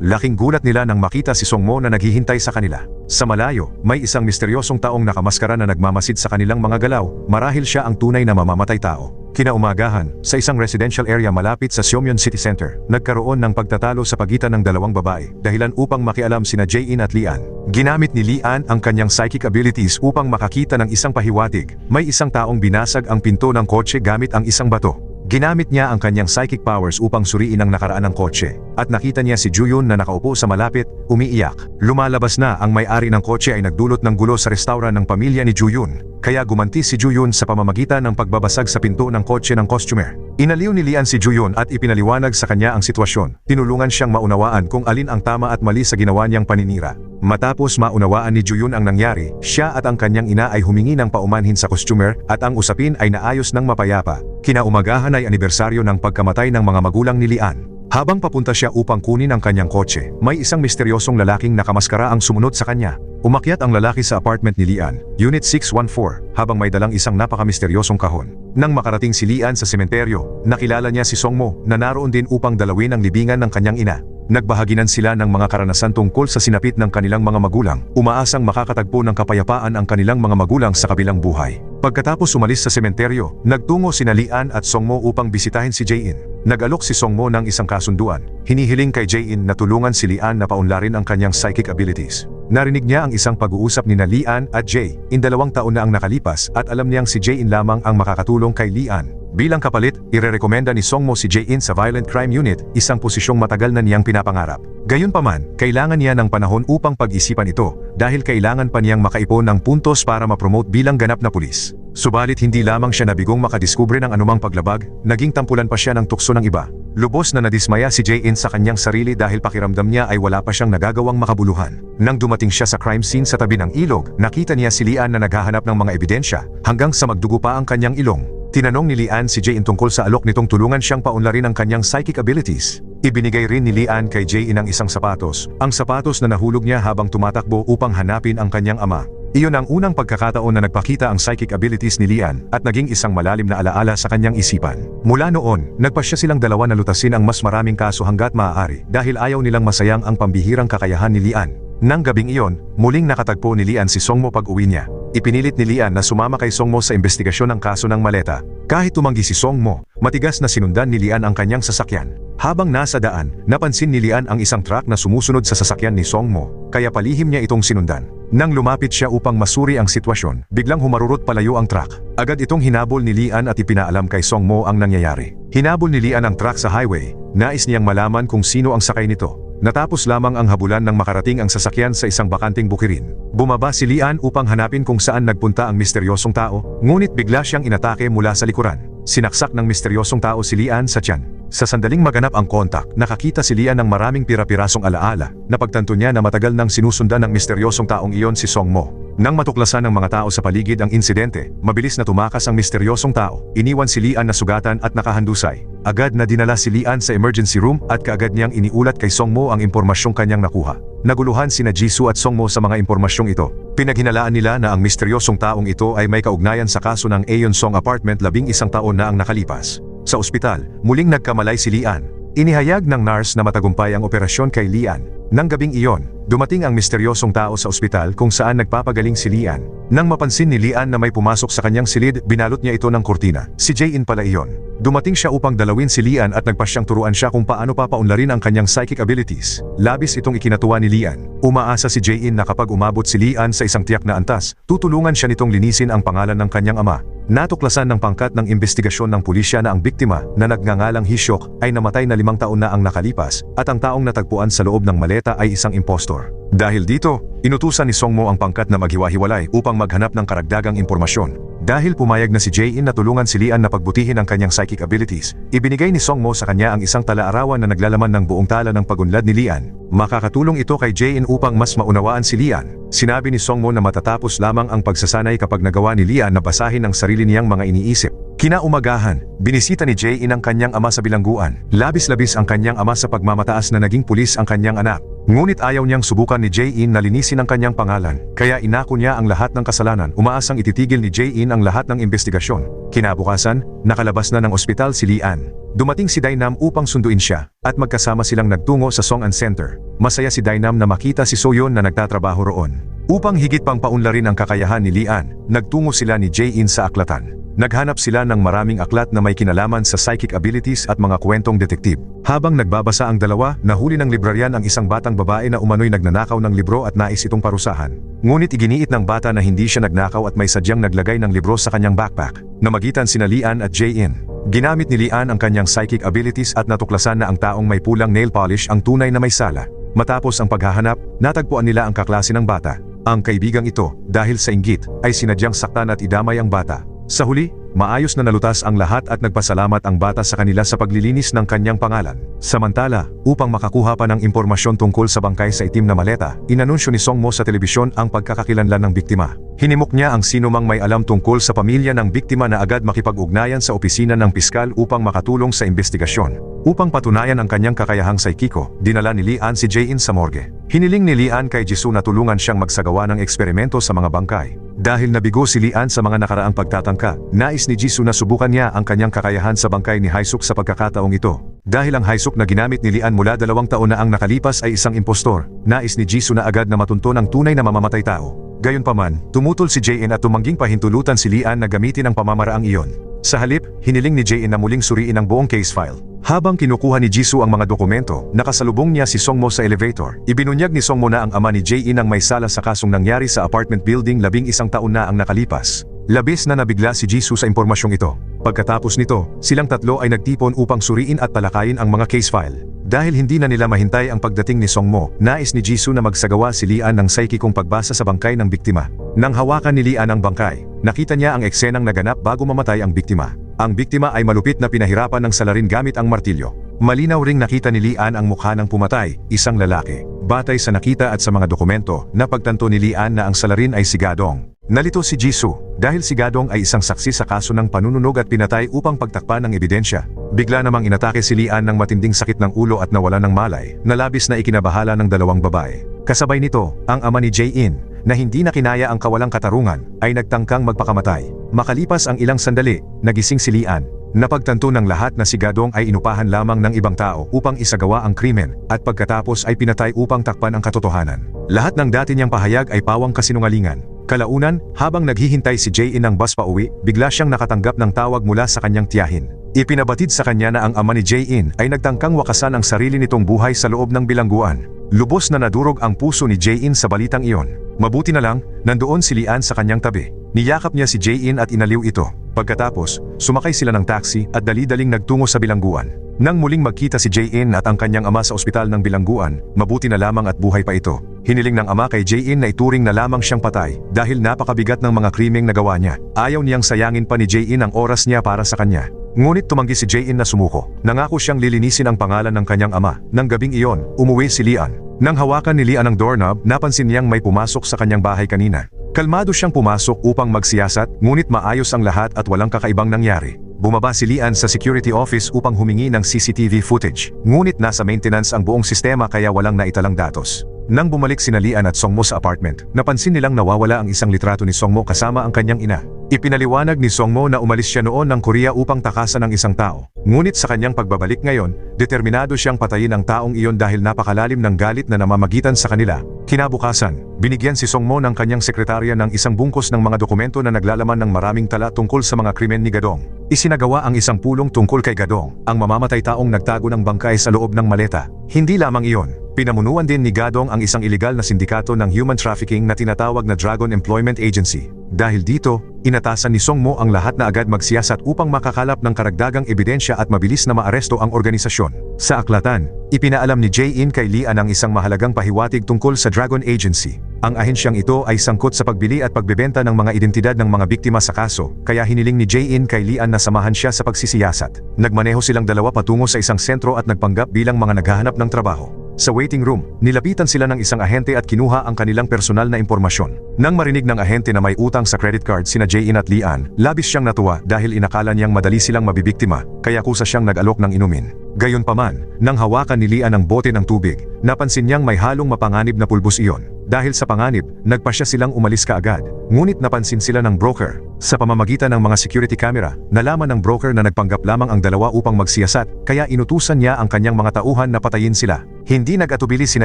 Laking gulat nila nang makita si Songmo na naghihintay sa kanila. Sa malayo, may isang misteryosong taong nakamaskara na nagmamasid sa kanilang mga galaw, marahil siya ang tunay na mamamatay tao. Kinaumagahan, sa isang residential area malapit sa Seomyeon City Center, nagkaroon ng pagtatalo sa pagitan ng dalawang babae, dahilan upang makialam sina Jae-in at Lian. Ginamit ni Lian ang kanyang psychic abilities upang makakita ng isang pahiwatig. May isang taong binasag ang pinto ng kotse gamit ang isang bato. Ginamit niya ang kanyang psychic powers upang suriin ang nakaraan ng kotse. At nakita niya si Juyun na nakaupo sa malapit, umiiyak. Lumalabas na ang may-ari ng kotse ay nagdulot ng gulo sa restauran ng pamilya ni Juyun. Kaya gumanti si Juyun sa pamamagitan ng pagbabasag sa pinto ng kotse ng costumer. Inaliw ni Lian si Juyun at ipinaliwanag sa kanya ang sitwasyon. Tinulungan siyang maunawaan kung alin ang tama at mali sa ginawa niyang paninira. Matapos maunawaan ni Juyun ang nangyari, siya at ang kanyang ina ay humingi ng paumanhin sa costumer at ang usapin ay naayos ng mapayapa. Kinaumagahan ay anibersaryo ng pagkamatay ng mga magulang ni Lian. Habang papunta siya upang kunin ang kanyang kotse, may isang misteryosong lalaking nakamaskara ang sumunod sa kanya. Umakyat ang lalaki sa apartment ni Lian, Unit 614, habang may dalang isang napakamisteryosong kahon. Nang makarating si Lian sa sementeryo, nakilala niya si Songmo na naroon din upang dalawin ang libingan ng kanyang ina. Nagbahaginan sila ng mga karanasan tungkol sa sinapit ng kanilang mga magulang, umaasang makakatagpo ng kapayapaan ang kanilang mga magulang sa kabilang buhay. Pagkatapos umalis sa sementeryo, nagtungo sina Lian at Songmo upang bisitahin si Jae-in. Nag-alok si Songmo ng isang kasunduan. Hinihiling kay Jae-in na tulungan si Lian na paunlarin ang kanyang psychic abilities. Narinig niya ang isang pag-uusap ni Lian at Jae-in 2 taon na ang nakalipas at alam niyang si Jae-in lamang ang makakatulong kay Lian. Bilang kapalit, irerekomenda ni Songmo si Jae-in sa Violent Crime Unit, isang posisyong matagal na niyang pinapangarap. Gayunpaman, kailangan niya ng panahon upang pag-isipan ito dahil kailangan pa niyang makaipon ng puntos para ma-promote bilang ganap na pulis. Subalit hindi lamang siya nabigong makadiskubre ng anumang paglabag, naging tampulan pa siya ng tukso ng iba. Lubos na nadismaya si Jae-in sa kanyang sarili dahil pakiramdam niya ay wala pa siyang nagagawang makabuluhan. Nang dumating siya sa crime scene sa tabi ng ilog, nakita niya si Lian na naghahanap ng mga ebidensya hanggang sa magdugo pa ang kanyang ilong. Tinanong ni Lian si Jae-in tungkol sa alok nitong tulungan siyang paunlarin ang kanyang psychic abilities. Ibinigay rin ni Lian kay Jae-in ang isang sapatos, ang sapatos na nahulog niya habang tumatakbo upang hanapin ang kanyang ama. Iyon ang unang pagkakataon na nagpakita ang psychic abilities ni Lian at naging isang malalim na alaala sa kanyang isipan. Mula noon, nagpasya silang dalawa na lutasin ang mas maraming kaso hanggat maaari dahil ayaw nilang masayang ang pambihirang kakayahan ni Lian. Nang gabing iyon, muling nakatagpo ni Lian si Songmo pag-uwi niya. Ipinilit ni Lian na sumama kay Songmo sa investigasyon ng kaso ng maleta. Kahit tumanggi si Songmo, matigas na sinundan ni Lian ang kanyang sasakyan. Habang nasa daan, napansin ni Lian ang isang truck na sumusunod sa sasakyan ni Songmo, kaya palihim niya itong sinundan. Nang lumapit siya upang masuri ang sitwasyon, biglang humarurot palayo ang truck. Agad itong hinabol ni Lian at ipinaalam kay Songmo ang nangyayari. Hinabol ni Lian ang truck sa highway, nais niyang malaman kung sino ang sakay nito. Natapos lamang ang habulan nang makarating ang sasakyan sa isang bakanting bukirin. Bumaba si Lian upang hanapin kung saan nagpunta ang misteryosong tao, ngunit bigla siyang inatake mula sa likuran. Sinaksak ng misteryosong tao si Lian sa tiyan. Sa sandaling maganap ang kontak, nakakita si Lian ng maraming pira-pirasong alaala. Napagtanto niya na matagal nang sinusundan ng misteryosong taong iyon si Songmo. Nang matuklasan ng mga tao sa paligid ang insidente, mabilis na tumakas ang misteryosong tao. Iniwan si Lian na sugatan at nakahandusay. Agad na dinala si Lian sa emergency room at kaagad niyang iniulat kay Songmo ang impormasyong kanyang nakuha. Naguluhan sina Jisoo at Songmo sa mga impormasyong ito. Pinaghinalaan nila na ang misteryosong taong ito ay may kaugnayan sa kaso ng Aeon Song Apartment 11 taon na ang nakalipas. Sa ospital, muling nagkamalay si Lian. Inihayag ng nurse na matagumpay ang operasyon kay Lian. Nang gabing iyon, dumating ang misteryosong tao sa ospital kung saan nagpapagaling si Lian. Nang mapansin ni Lian na may pumasok sa kanyang silid, binalot niya ito ng kurtina. Si Jae-in pala iyon. Dumating siya upang dalawin si Lian at nagpasyang turuan siya kung paano papaunlarin ang kanyang psychic abilities. Labis itong ikinatuwa ni Lian. Umaasa si Jae-in na kapag umabot si Lian sa isang tiyak na antas, tutulungan siya nitong linisin ang pangalan ng kanyang ama. Natuklasan ng pangkat ng investigasyon ng pulisya na ang biktima na nagngangalang Hisyok ay namatay na 5 taon na ang nakalipas at ang taong natagpuan sa loob ng maleta ay isang impostor. Dahil dito, inutusan ni Songmo ang pangkat na maghiwa-hiwalay upang maghanap ng karagdagang impormasyon. Dahil pumayag na si Jae-in na tulungan si Lian na pagbutihin ang kanyang psychic abilities, ibinigay ni Songmo sa kanya ang isang tala-arawan na naglalaman ng buong tala ng pagunlad ni Lian. Makakatulong ito kay Jae-in upang mas maunawaan si Lian. Sinabi ni Songmo na matatapos lamang ang pagsasanay kapag nagawa ni Lian na basahin ang sarili niyang mga iniisip. Kinaumagahan, binisita ni Jae-in ang kanyang ama sa bilangguan. Labis-labis ang kanyang ama sa pagmamataas na naging pulis ang kanyang anak. Ngunit ayaw niyang subukan ni Jae-in na linisin ang kanyang pangalan, kaya inako niya ang lahat ng kasalanan. Umaasang ititigil ni Jae-in ang lahat ng investigasyon. Kinabukasan, nakalabas na ng ospital si Lian. Dumating si Dainam upang sunduin siya, at magkasama silang nagtungo sa Song'an Center. Masaya si Dainam na makita si Soyeon na nagtatrabaho roon. Upang higit pang paunlarin ang kakayahan ni Lian, nagtungo sila ni Jae-in sa aklatan. Naghanap sila ng maraming aklat na may kinalaman sa psychic abilities at mga kwentong detektib. Habang nagbabasa ang dalawa, nahuli ng libraryan ang isang batang babae na umano'y nagnanakaw ng libro at nais itong parusahan. Ngunit iginiit ng bata na hindi siya nagnakaw at may sadyang naglagay ng libro sa kanyang backpack. Namagitan sina Lian at Jae-in. Ginamit ni Lian ang kanyang psychic abilities at natuklasan na ang taong may pulang nail polish ang tunay na may sala. Matapos ang paghahanap, natagpuan nila ang kaklase ng bata. Ang kaibigang ito, dahil sa inggit, ay sinadyang saktan at idamay ang bata. Sa huli, maayos na nalutas ang lahat at nagpasalamat ang bata sa kanila sa paglilinis ng kanyang pangalan. Samantala, upang makakuha pa ng impormasyon tungkol sa bangkay sa itim na maleta, inanunsyo ni Songmo sa telebisyon ang pagkakakilanlan ng biktima. Hinimok niya ang sinumang may alam tungkol sa pamilya ng biktima na agad makipag-ugnayan sa opisina ng piskal upang makatulong sa investigasyon. Upang patunayan ang kanyang kakayahang psychico, dinala ni Lian si Jae-in sa morgue. Hiniling ni Lian kay Jisoo na tulungan siyang magsagawa ng eksperimento sa mga bangkay. Dahil nabigo si Lian sa mga nakaraang pagtatangka, nais ni Jisoo na subukan niya ang kanyang kakayahan sa bangkay ni Haesuk sa pagkakataong ito. Dahil ang Haesuk na ginamit ni Lian mula 2 taon na ang nakalipas ay isang impostor, nais ni Jisoo na agad na matunton ang tunay na mamamatay tao. Gayunpaman, tumutol si Jae-in at tumangging pahintulutan si Lian na gamitin ang pamamaraang iyon. Sa halip, hiniling ni Jae-in na muling suriin ang buong case file. Habang kinukuha ni Jisoo ang mga dokumento, nakasalubong niya si Songmo sa elevator. Ibinunyag ni Songmo na ang ama ni Jae-in ang may sala sa kasong nangyari sa apartment building 11 taon na ang nakalipas. Labis na nabigla si Jisoo sa impormasyong ito. Pagkatapos nito, silang tatlo ay nagtipon upang suriin at talakayin ang mga case file. Dahil hindi na nila mahintay ang pagdating ni Songmo, nais ni Jisoo na magsagawa si Lian ng psychicong pagbasa sa bangkay ng biktima. Nang hawakan ni Lian ang bangkay, nakita niya ang eksenang naganap bago mamatay ang biktima. Ang biktima ay malupit na pinahirapan ng salarin gamit ang martilyo. Malinaw ring nakita ni Lian ang mukha ng pumatay, isang lalaki. Batay sa nakita at sa mga dokumento, napagtanto ni Lian na ang salarin ay si Gadong. Nalito si Jisoo, dahil si Gadong ay isang saksi sa kaso ng panununog at pinatay upang pagtakpan ng ebidensya. Bigla namang inatake si Lian ng matinding sakit ng ulo at nawala ng malay, na labis na ikinabahala ng 2 babae. Kasabay nito, ang ama ni Jae-in, na hindi na kinaya ang kawalang katarungan, ay nagtangkang magpakamatay. Makalipas ang ilang sandali, nagising si Lian. Napagtanto ng lahat na si Gadong ay inupahan lamang ng ibang tao upang isagawa ang krimen, at pagkatapos ay pinatay upang takpan ang katotohanan. Lahat ng dati niyang pahayag ay pawang kasinungalingan. Kalaunan, habang naghihintay si Jae-in ng bus pauwi, bigla siyang nakatanggap ng tawag mula sa kanyang tiyahin. Ipinabatid sa kanya na ang ama ni Jae-in ay nagtangkang wakasan ang sarili nitong buhay sa loob ng bilangguan. Lubos na nadurog ang puso ni Jae-in sa balitang iyon. Mabuti na lang, nandoon si Lian sa kanyang tabi. Niyakap niya si Jae-in at inaliw ito. Pagkatapos, sumakay sila ng taxi at dali-daling nagtungo sa bilangguan. Nang muling magkita si Jae-in at ang kanyang ama sa ospital ng bilangguan, mabuti na lamang at buhay pa ito. Hiniling ng ama kay Jae-in na ituring na lamang siyang patay dahil napakabigat ng mga krimeng nagawa niya. Ayaw niyang sayangin pa ni Jae-in ang oras niya para sa kanya. Ngunit tumanggi si Jae-in na sumuko. Nangako siyang lilinisin ang pangalan ng kanyang ama. Nang gabing iyon, umuwi si Lian. Nang hawakan ni Lian ang doorknob, napansin niyang may pumasok sa kanyang bahay kanina. Kalmado siyang pumasok upang magsiyasat, ngunit maayos ang lahat at walang kakaibang nangyari. Bumaba si Lian sa security office upang humingi ng CCTV footage. Ngunit nasa maintenance ang buong sistema kaya walang naitalang datos. Nang bumalik sina Lian at Songmo sa apartment, napansin nilang nawawala ang isang litrato ni Songmo kasama ang kanyang ina. Ipinaliwanag ni Songmo na umalis siya noon ng Korea upang takasan ng isang tao. Ngunit sa kanyang pagbabalik ngayon, determinado siyang patayin ang taong iyon dahil napakalalim ng galit na namamagitan sa kanila. Kinabukasan, binigyan si Songmo ng kanyang sekretarya ng isang bungkos ng mga dokumento na naglalaman ng maraming tala tungkol sa mga krimen ni Gadong. Isinagawa ang isang pulong tungkol kay Gadong, ang mamamatay taong nagtago ng bangkay sa loob ng maleta. Hindi lamang iyon, pinamunuan din ni Gadong ang isang ilegal na sindikato ng human trafficking na tinatawag na Dragon Employment Agency. Dahil dito, inatasan ni Songmo ang lahat na agad magsiyasat upang makakalap ng karagdagang ebidensya at mabilis na maaresto ang organisasyon. Sa aklatan, ipinaalam ni Jae-in kay Lian ang isang mahalagang pahiwatig tungkol sa Dragon Agency. Ang ahensyang ito ay sangkot sa pagbili at pagbebenta ng mga identidad ng mga biktima sa kaso, kaya hiniling ni Jae-in kay Lian na samahan siya sa pagsisiyasat. Nagmaneho silang dalawa patungo sa isang sentro at nagpanggap bilang mga naghahanap ng trabaho. Sa waiting room, nilapitan sila ng isang ahente at kinuha ang kanilang personal na impormasyon. Nang marinig ng ahente na may utang sa credit card sina Jae-in at Lian, labis siyang natuwa dahil inakala niyang madali silang mabibiktima, kaya kusa siyang nag-alok ng inumin. Gayunpaman, nang hawakan ni Lian ang bote ng tubig, napansin niyang may halong mapanganib na pulbos iyon. Dahil sa panganib, nagpasya silang umalis kaagad. Ngunit napansin sila ng broker. Sa pamamagitan ng mga security camera, nalaman ng broker na nagpanggap lamang ang dalawa upang magsiyasat, kaya inutusan niya ang kanyang mga tauhan na patayin sila. Hindi nag-atubili sina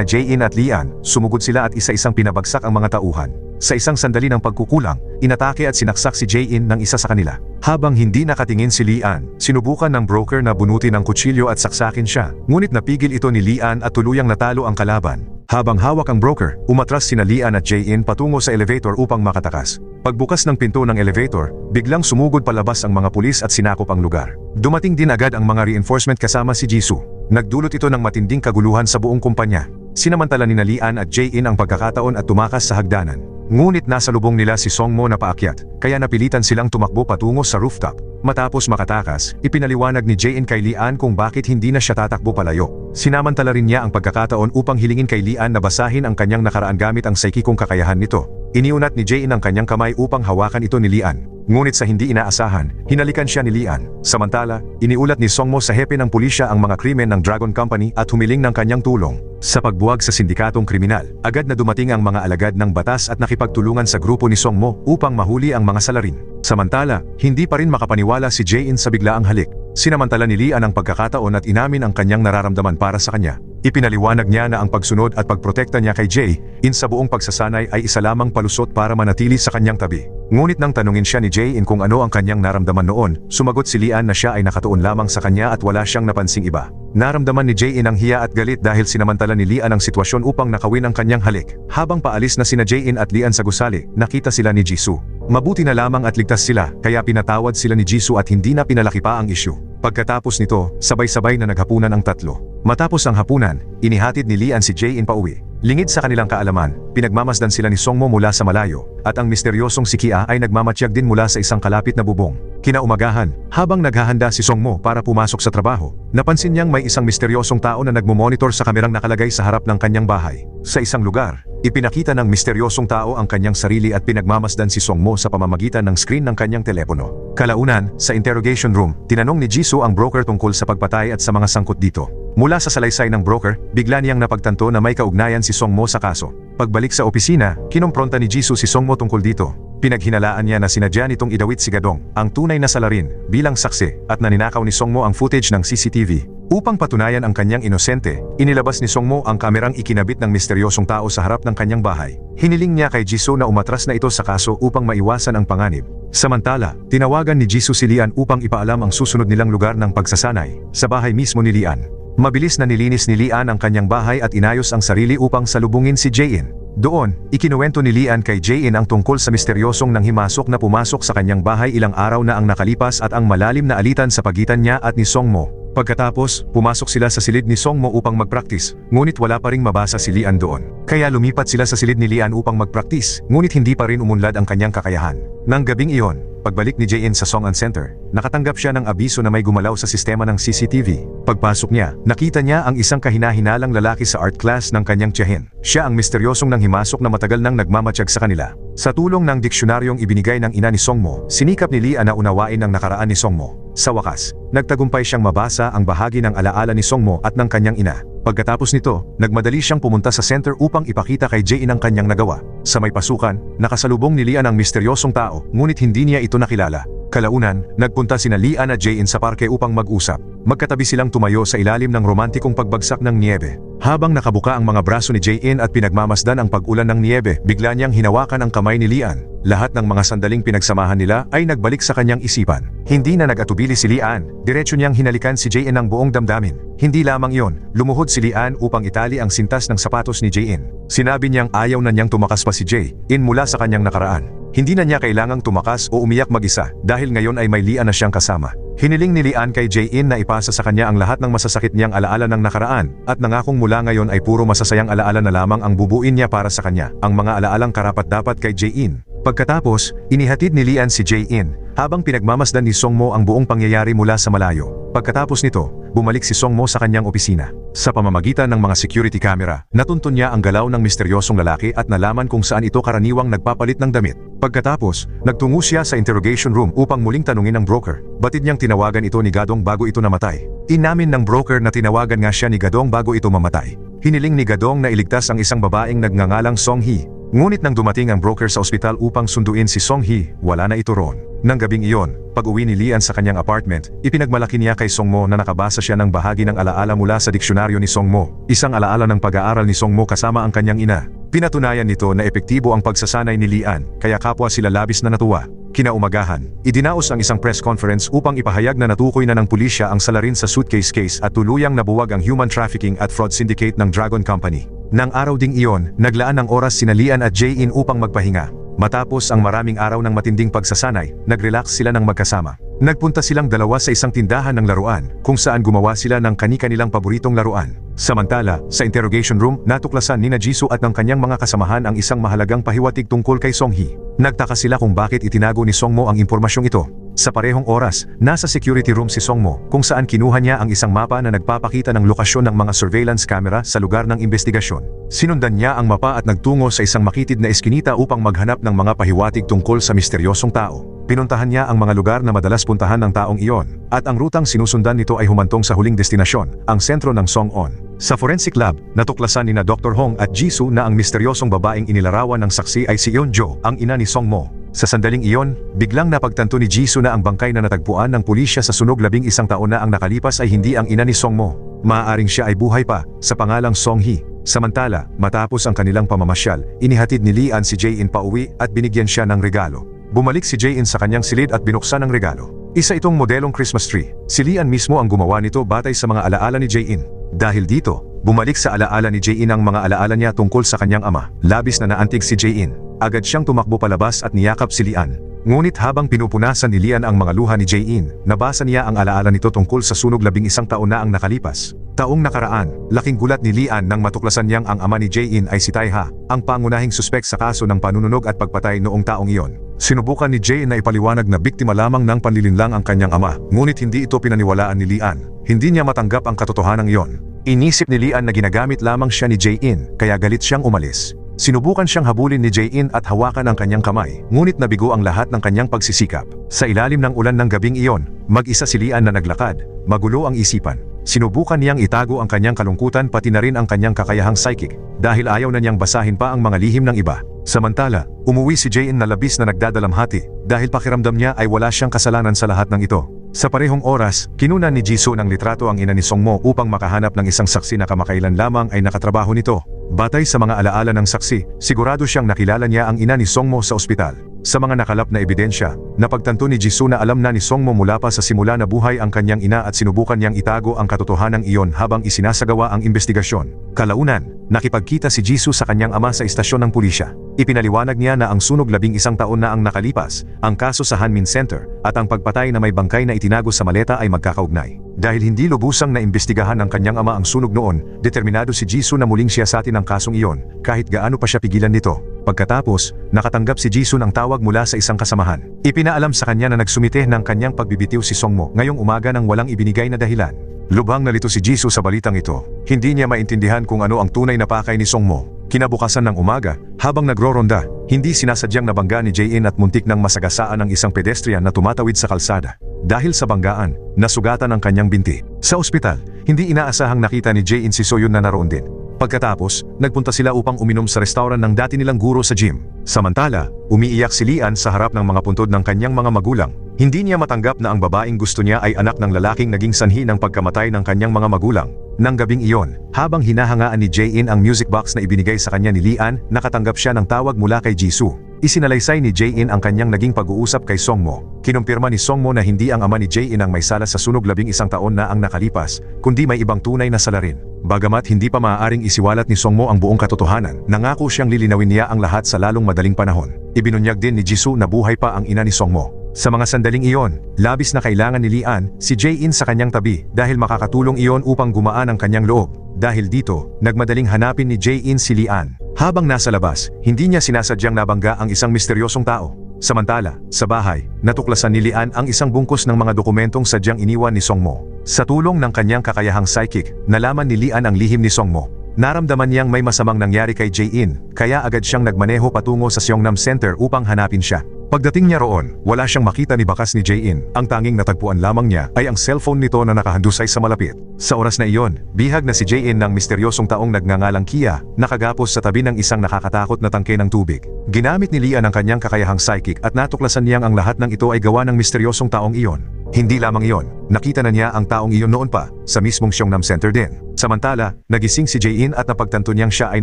Jae-in at Lian, sumugod sila at isa-isang pinabagsak ang mga tauhan. Sa isang sandali ng pagkukulang, inatake at sinaksak si Jae-in ng isa sa kanila. Habang hindi nakatingin si Lian, sinubukan ng broker na bunutin ng kutsilyo at saksakin siya. Ngunit napigil ito ni Lian at tuluyang natalo ang kalaban. Habang hawak ang broker, umatras sina Lian at Jae-in patungo sa elevator upang makatakas. Pagbukas ng pinto ng elevator, biglang sumugod palabas ang mga pulis at sinakop ang lugar. Dumating din agad ang mga reinforcement kasama si Jisoo. Nagdulot ito ng matinding kaguluhan sa buong kumpanya. Sinamantala ni Lian at Jae-in ang pagkakataon at tumakas sa hagdanan. Ngunit nasa lubong nila si Songmo na paakyat, kaya napilitan silang tumakbo patungo sa rooftop. Matapos makatakas, ipinaliwanag ni Jae-in kay Lian kung bakit hindi na siya tatakbo palayo. Sinamantala rin niya ang pagkakataon upang hilingin kay Lian na basahin ang kanyang nakaraan gamit ang psikikong kakayahan nito. Iniunat ni Jae-in ang kanyang kamay upang hawakan ito ni Lian. Ngunit sa hindi inaasahan, hinalikan siya ni Lian. Samantala, iniulat ni Songmo sa hepe ng pulisya ang mga krimen ng Dragon Company at humiling ng kanyang tulong. Sa pagbuwag sa sindikatong kriminal, agad na dumating ang mga alagad ng batas at nakipagtulungan sa grupo ni Songmo upang mahuli ang mga salarin. Samantala, hindi pa rin makapaniwala si Jae-in sa biglaang halik. Sinamantala ni Lian ang pagkakataon at inamin ang kanyang nararamdaman para sa kanya. Ipinaliwanag niya na ang pagsunod at pagprotekta niya kay Jae-in sa buong pagsasanay ay isa lamang palusot para manatili sa kanyang tabi. Ngunit nang tanungin siya ni Jae-in kung ano ang kanyang naramdaman noon, sumagot si Lian na siya ay nakatuon lamang sa kanya at wala siyang napansing iba. Naramdaman ni Jae-in ang hiya at galit dahil sinamantala ni Lian ang sitwasyon upang nakawin ang kanyang halik. Habang paalis na sina Jae-in at Lian sa gusali, nakita sila ni Jisoo. Mabuti na lamang at ligtas sila, kaya pinatawad sila ni Jisoo at hindi na pinalaki pa ang isyu. Pagkatapos nito, sabay-sabay na naghapunan ang tatlo. Matapos ang hapunan, inihatid ni Lian si Jae-in pauwi. Lingid sa kanilang kaalaman, pinagmamasdan sila ni Songmo mula sa malayo, at ang misteryosong si Kia ay nagmamatsyag din mula sa isang kalapit na bubong. Kinaumagahan, habang naghahanda si Songmo para pumasok sa trabaho, napansin niyang may isang misteryosong tao na nagmomonitor sa kamerang nakalagay sa harap ng kanyang bahay. Sa isang lugar, ipinakita ng misteryosong tao ang kanyang sarili at pinagmamasdan si Songmo sa pamamagitan ng screen ng kanyang telepono. Kalaunan, sa interrogation room, tinanong ni Jisoo ang broker tungkol sa pagpatay at sa mga sangkot dito. Mula sa salaysay ng broker, bigla niyang napagtanto na may kaugnayan si Songmo sa kaso. Pagbalik sa opisina, kinompronta ni Jisoo si Songmo tungkol dito. Pinaghinalaan niya na sinadya nitong idawit si Gadong, ang tunay na salarin, bilang saksi, at naninakaw ni Songmo ang footage ng CCTV. Upang patunayan ang kanyang inosente, inilabas ni Songmo ang kamerang ikinabit ng misteryosong tao sa harap ng kanyang bahay. Hiniling niya kay Jisoo na umatras na ito sa kaso upang maiwasan ang panganib. Samantala, tinawagan ni Jisoo si Lian upang ipaalam ang susunod nilang lugar ng pagsasanay, sa bahay mismo ni Lian. Mabilis na nilinis ni Lian ang kanyang bahay at inayos ang sarili upang salubungin si Jae-in. Doon, ikinuwento ni Lian kay Jae-in ang tungkol sa misteryosong nanghimasok na pumasok sa kanyang bahay ilang araw na ang nakalipas at ang malalim na alitan sa pagitan niya at ni Songmo. Pagkatapos, pumasok sila sa silid ni Songmo upang magpraktis, ngunit wala pa ring mabasa si Lian doon. Kaya lumipat sila sa silid ni Lian upang magpraktis, ngunit hindi pa rin umunlad ang kanyang kakayahan. Nang gabing iyon, pagbalik ni Jae-in sa Song'an Center, nakatanggap siya ng abiso na may gumalaw sa sistema ng CCTV. Pagpasok niya, nakita niya ang isang kahina-hinalang lalaki sa art class ng kanyang tiyahin. Siya ang misteryosong nanghimasok na matagal nang nagmamatsyag sa kanila. Sa tulong ng diksyonaryong ibinigay ng ina ni Songmo, sinikap ni Lian na unawain ang nakaraan ni Songmo. Sa wakas, nagtagumpay siyang mabasa ang bahagi ng alaala ni Songmo at ng kanyang ina. Pagkatapos nito, nagmadali siyang pumunta sa center upang ipakita kay Jae-in ang kanyang nagawa. Sa may pasukan, nakasalubong ni Lian ang misteryosong tao, ngunit hindi niya ito nakilala. Kalaunan, nagpunta sina Lian at Jae-in sa parke upang mag-usap. Magkatabi silang tumayo sa ilalim ng romantikong pagbagsak ng niyebe. Habang nakabuka ang mga braso ni Jae-in at pinagmamasdan ang pag-ulan ng niyebe, bigla niyang hinawakan ang kamay ni Lian. Lahat ng mga sandaling pinagsamahan nila ay nagbalik sa kanyang isipan. Hindi na nag-atubili si Lian, diretso niyang hinalikan si Jae-in ng buong damdamin. Hindi lamang iyon, lumuhod si Lian upang itali ang sintas ng sapatos ni Jae-in. Sinabi niyang ayaw na niyang tumakas pa si Jae-in mula sa kanyang nakaraan. Hindi na niya kailangang tumakas o umiyak mag-isa dahil ngayon ay may Lian na siyang kasama. Hiniling ni Lian kay Jae-in na ipasa sa kanya ang lahat ng masasakit niyang alaala ng nakaraan at nangakong mula ngayon ay puro masasayang alaala na lamang ang bubuin niya para sa kanya, ang mga alaalang karapat-dapat kay Jae-in. Pagkatapos, inihatid ni Lian si Jae-in habang pinagmamasdan ni Songmo ang buong pangyayari mula sa malayo. Pagkatapos nito, bumalik si Songmo sa kanyang opisina. Sa pamamagitan ng mga security camera, natuntun niya ang galaw ng misteryosong lalaki at nalaman kung saan ito karaniwang nagpapalit ng damit. Pagkatapos, nagtungo siya sa interrogation room upang muling tanungin ang broker. Batid niyang tinawagan ito ni Gadong bago ito namatay. Inamin ng broker na tinawagan nga siya ni Gadong bago ito mamatay. Hiniling ni Gadong na iligtas ang isang babaeng nagngangalang Song-hee. Ngunit nang dumating ang broker sa ospital upang sunduin si Song-hee, wala na ito roon. Nang gabing iyon, pag-uwi ni Lian sa kanyang apartment, ipinagmalaki niya kay Songmo na nakabasa siya ng bahagi ng alaala mula sa diksyonaryo ni Songmo, isang alaala ng pag-aaral ni Songmo kasama ang kanyang ina. Pinatunayan nito na epektibo ang pagsasanay ni Lian, kaya kapwa sila labis na natuwa. Kinaumagahan, idinaos ang isang press conference upang ipahayag na natukoy na ng pulisya ang salarin sa suitcase case at tuluyang nabuwag ang human trafficking at fraud syndicate ng Dragon Company. Nang araw ding iyon, naglaan ng oras sina Lian at Jae-in upang magpahinga. Matapos ang maraming araw ng matinding pagsasanay, nag-relax sila ng magkasama. Nagpunta silang dalawa sa isang tindahan ng laruan, kung saan gumawa sila ng kani-kanilang paboritong laruan. Samantala, sa interrogation room, natuklasan ni Jisoo at ng kanyang mga kasamahan ang isang mahalagang pahiwatig tungkol kay Song-hee. Nagtaka sila kung bakit itinago ni Songmo ang impormasyong ito. Sa parehong oras, nasa security room si Songmo, kung saan kinuha niya ang isang mapa na nagpapakita ng lokasyon ng mga surveillance camera sa lugar ng investigasyon. Sinundan niya ang mapa at nagtungo sa isang makitid na eskinita upang maghanap ng mga pahiwatig tungkol sa misteryosong tao. Pinuntahan niya ang mga lugar na madalas puntahan ng taong iyon, at ang rutang sinusundan nito ay humantong sa huling destinasyon, ang sentro ng Song-on. Sa forensic lab, natuklasan ni Dr. Hong at Jisoo na ang misteryosong babaeng inilarawan ng saksi ay si Eun-jo, ang ina ni Songmo. Sa sandaling iyon, biglang napagtanto ni Jisoo na ang bangkay na natagpuan ng pulisya sa sunog 11 taon na ang nakalipas ay hindi ang ina ni Songmo. Maaaring siya ay buhay pa, sa pangalang Song-hee. Samantala, matapos ang kanilang pamamasyal, inihatid ni Lian si Jae-in pauwi at binigyan siya ng regalo. Bumalik si Jae-in sa kanyang silid at binuksan ang regalo. Isa itong modelong Christmas tree. Si Lian mismo ang gumawa nito batay sa mga alaala ni Jae-in. Dahil dito, bumalik sa alaala ni Jae-in ang mga alaala niya tungkol sa kanyang ama. Labis na naantig si Jae-in. Agad siyang tumakbo palabas at niyakap si Lian. Ngunit habang pinupunasan ni Lian ang mga luha ni Jae-in, nabasa niya ang alaala nito tungkol sa sunog 11 taon na ang nakalipas. Taong nakaraan, laking gulat ni Lian nang matuklasan niyang ang ama ni Jae-in ay si Tae-ha, ang pangunahing suspek sa kaso ng panununog at pagpatay noong taong iyon. Sinubukan ni Jae-in na ipaliwanag na biktima lamang ng panlilinlang ang kanyang ama, ngunit hindi ito pinaniwalaan ni Lian. Hindi niya matanggap ang katotohanan iyon. Inisip ni Lian na ginagamit lamang siya ni Jae-in, kaya galit siyang umalis. Sinubukan siyang habulin ni Jae-in at hawakan ang kanyang kamay, ngunit nabigo ang lahat ng kanyang pagsisikap. Sa ilalim ng ulan ng gabing iyon, mag-isa si Lian na naglakad, magulo ang isipan. Sinubukan niyang itago ang kanyang kalungkutan pati na rin ang kanyang kakayahang psychic, dahil ayaw na niyang basahin pa ang mga lihim ng iba. Samantala, umuwi si Jae-in na labis na nagdadalamhati, dahil pakiramdam niya ay wala siyang kasalanan sa lahat ng ito. Sa parehong oras, kinunan ni Jisoo ng litrato ang ina ni Songmo upang makahanap ng isang saksi na kamakailan lamang ay nakatrabaho nito. Batay sa mga alaala ng saksi, sigurado siyang nakilala niya ang ina ni Songmo sa ospital. Sa mga nakalap na ebidensya, napagtanto ni Jisoo na alam na ni Songmo mula pa sa simula na buhay ang kanyang ina at sinubukan niyang itago ang katotohanan iyon habang isinasagawa ang investigasyon. Kalaunan, nakipagkita si Jisoo sa kanyang ama sa istasyon ng pulisya. Ipinaliwanag niya na ang sunog 11 taon na ang nakalipas, ang kaso sa Hanmin Center, at ang pagpatay na may bangkay na itinago sa maleta ay magkakaugnay. Dahil hindi lubusang naimbestigahan ng kanyang ama ang sunog noon, determinado si Jisoo na muling siyasatin ang kasong iyon, kahit gaano pa siya pigilan nito. Pagkatapos, nakatanggap si Jisoo ng tawag mula sa isang kasamahan. Ipinaalam sa kanya na nagsumite ng kanyang pagbibitiw si Songmo ngayong umaga nang walang ibinigay na dahilan. Lubhang nalito si Jisoo sa balitang ito. Hindi niya maintindihan kung ano ang tunay na pakay ni Songmo. Kinabukasan ng umaga, habang nagro-ronda, hindi sinasadyang nabangga ni Jae-in at muntik nang masagasaan ang isang pedestrian na tumatawid sa kalsada. dahil sa banggaan, nasugatan ang kanyang binti. Sa ospital, hindi inaasahang nakita ni Jae-in si Soyun na naroon din. Pagkatapos, nagpunta sila upang uminom sa restaurant ng dati nilang guro sa gym. Samantala, umiiyak si Lian sa harap ng mga puntod ng kanyang mga magulang. Hindi niya matanggap na ang babaeng gusto niya ay anak ng lalaking naging sanhi ng pagkamatay ng kanyang mga magulang. Nang gabing iyon, habang hinahangaan ni Jae-in ang music box na ibinigay sa kanya ni Lian, nakatanggap siya ng tawag mula kay Jisoo. Isinalaysay ni Jae-in ang kanyang naging pag-uusap kay Songmo. Kinumpirma ni Songmo na hindi ang ama ni Jae-in ang may sala sa sunog 11 taon na ang nakalipas, kundi may ibang tunay na salarin. Bagamat hindi pa maaaring isiwalat ni Songmo ang buong katotohanan, nangako siyang lilinawin niya ang lahat sa lalong madaling panahon. Ibinunyag din ni Jisoo na buhay pa ang ina ni Songmo. Sa mga sandaling iyon, labis na kailangan ni Lian si Jae-in sa kanyang tabi dahil makakatulong iyon upang gumaan ang kanyang loob. Dahil dito, nagmadaling hanapin ni Jae-in si Lian. Habang nasa labas, hindi niya sinasadyang nabangga ang isang misteryosong tao. Samantala, sa bahay, natuklasan ni Lian ang isang bungkus ng mga dokumentong sadyang iniwan ni Songmo. Sa tulong ng kanyang kakayahang psychic, nalaman ni Lian ang lihim ni Songmo. Naramdaman niyang may masamang nangyari kay Jae-in, kaya agad siyang nagmaneho patungo sa Seongnam Center upang hanapin siya. Pagdating niya roon, wala siyang makita ni bakas ni Jae-in. Ang tanging natagpuan lamang niya ay ang cellphone nito na nakahandusay sa malapit. Sa oras na iyon, bihag na si Jae-in ng misteryosong taong nagngangalang Kia, nakagapos sa tabi ng isang nakakatakot na tangke ng tubig. Ginamit ni Lian ang kanyang kakayahang psychic at natuklasan niyang ang lahat ng ito ay gawa ng misteryosong taong iyon. Hindi lamang iyon, nakita na niya ang taong iyon noon pa, sa mismong Seongnam Center din. Samantala, nagising si Jae-in at napagtanto niyang siya ay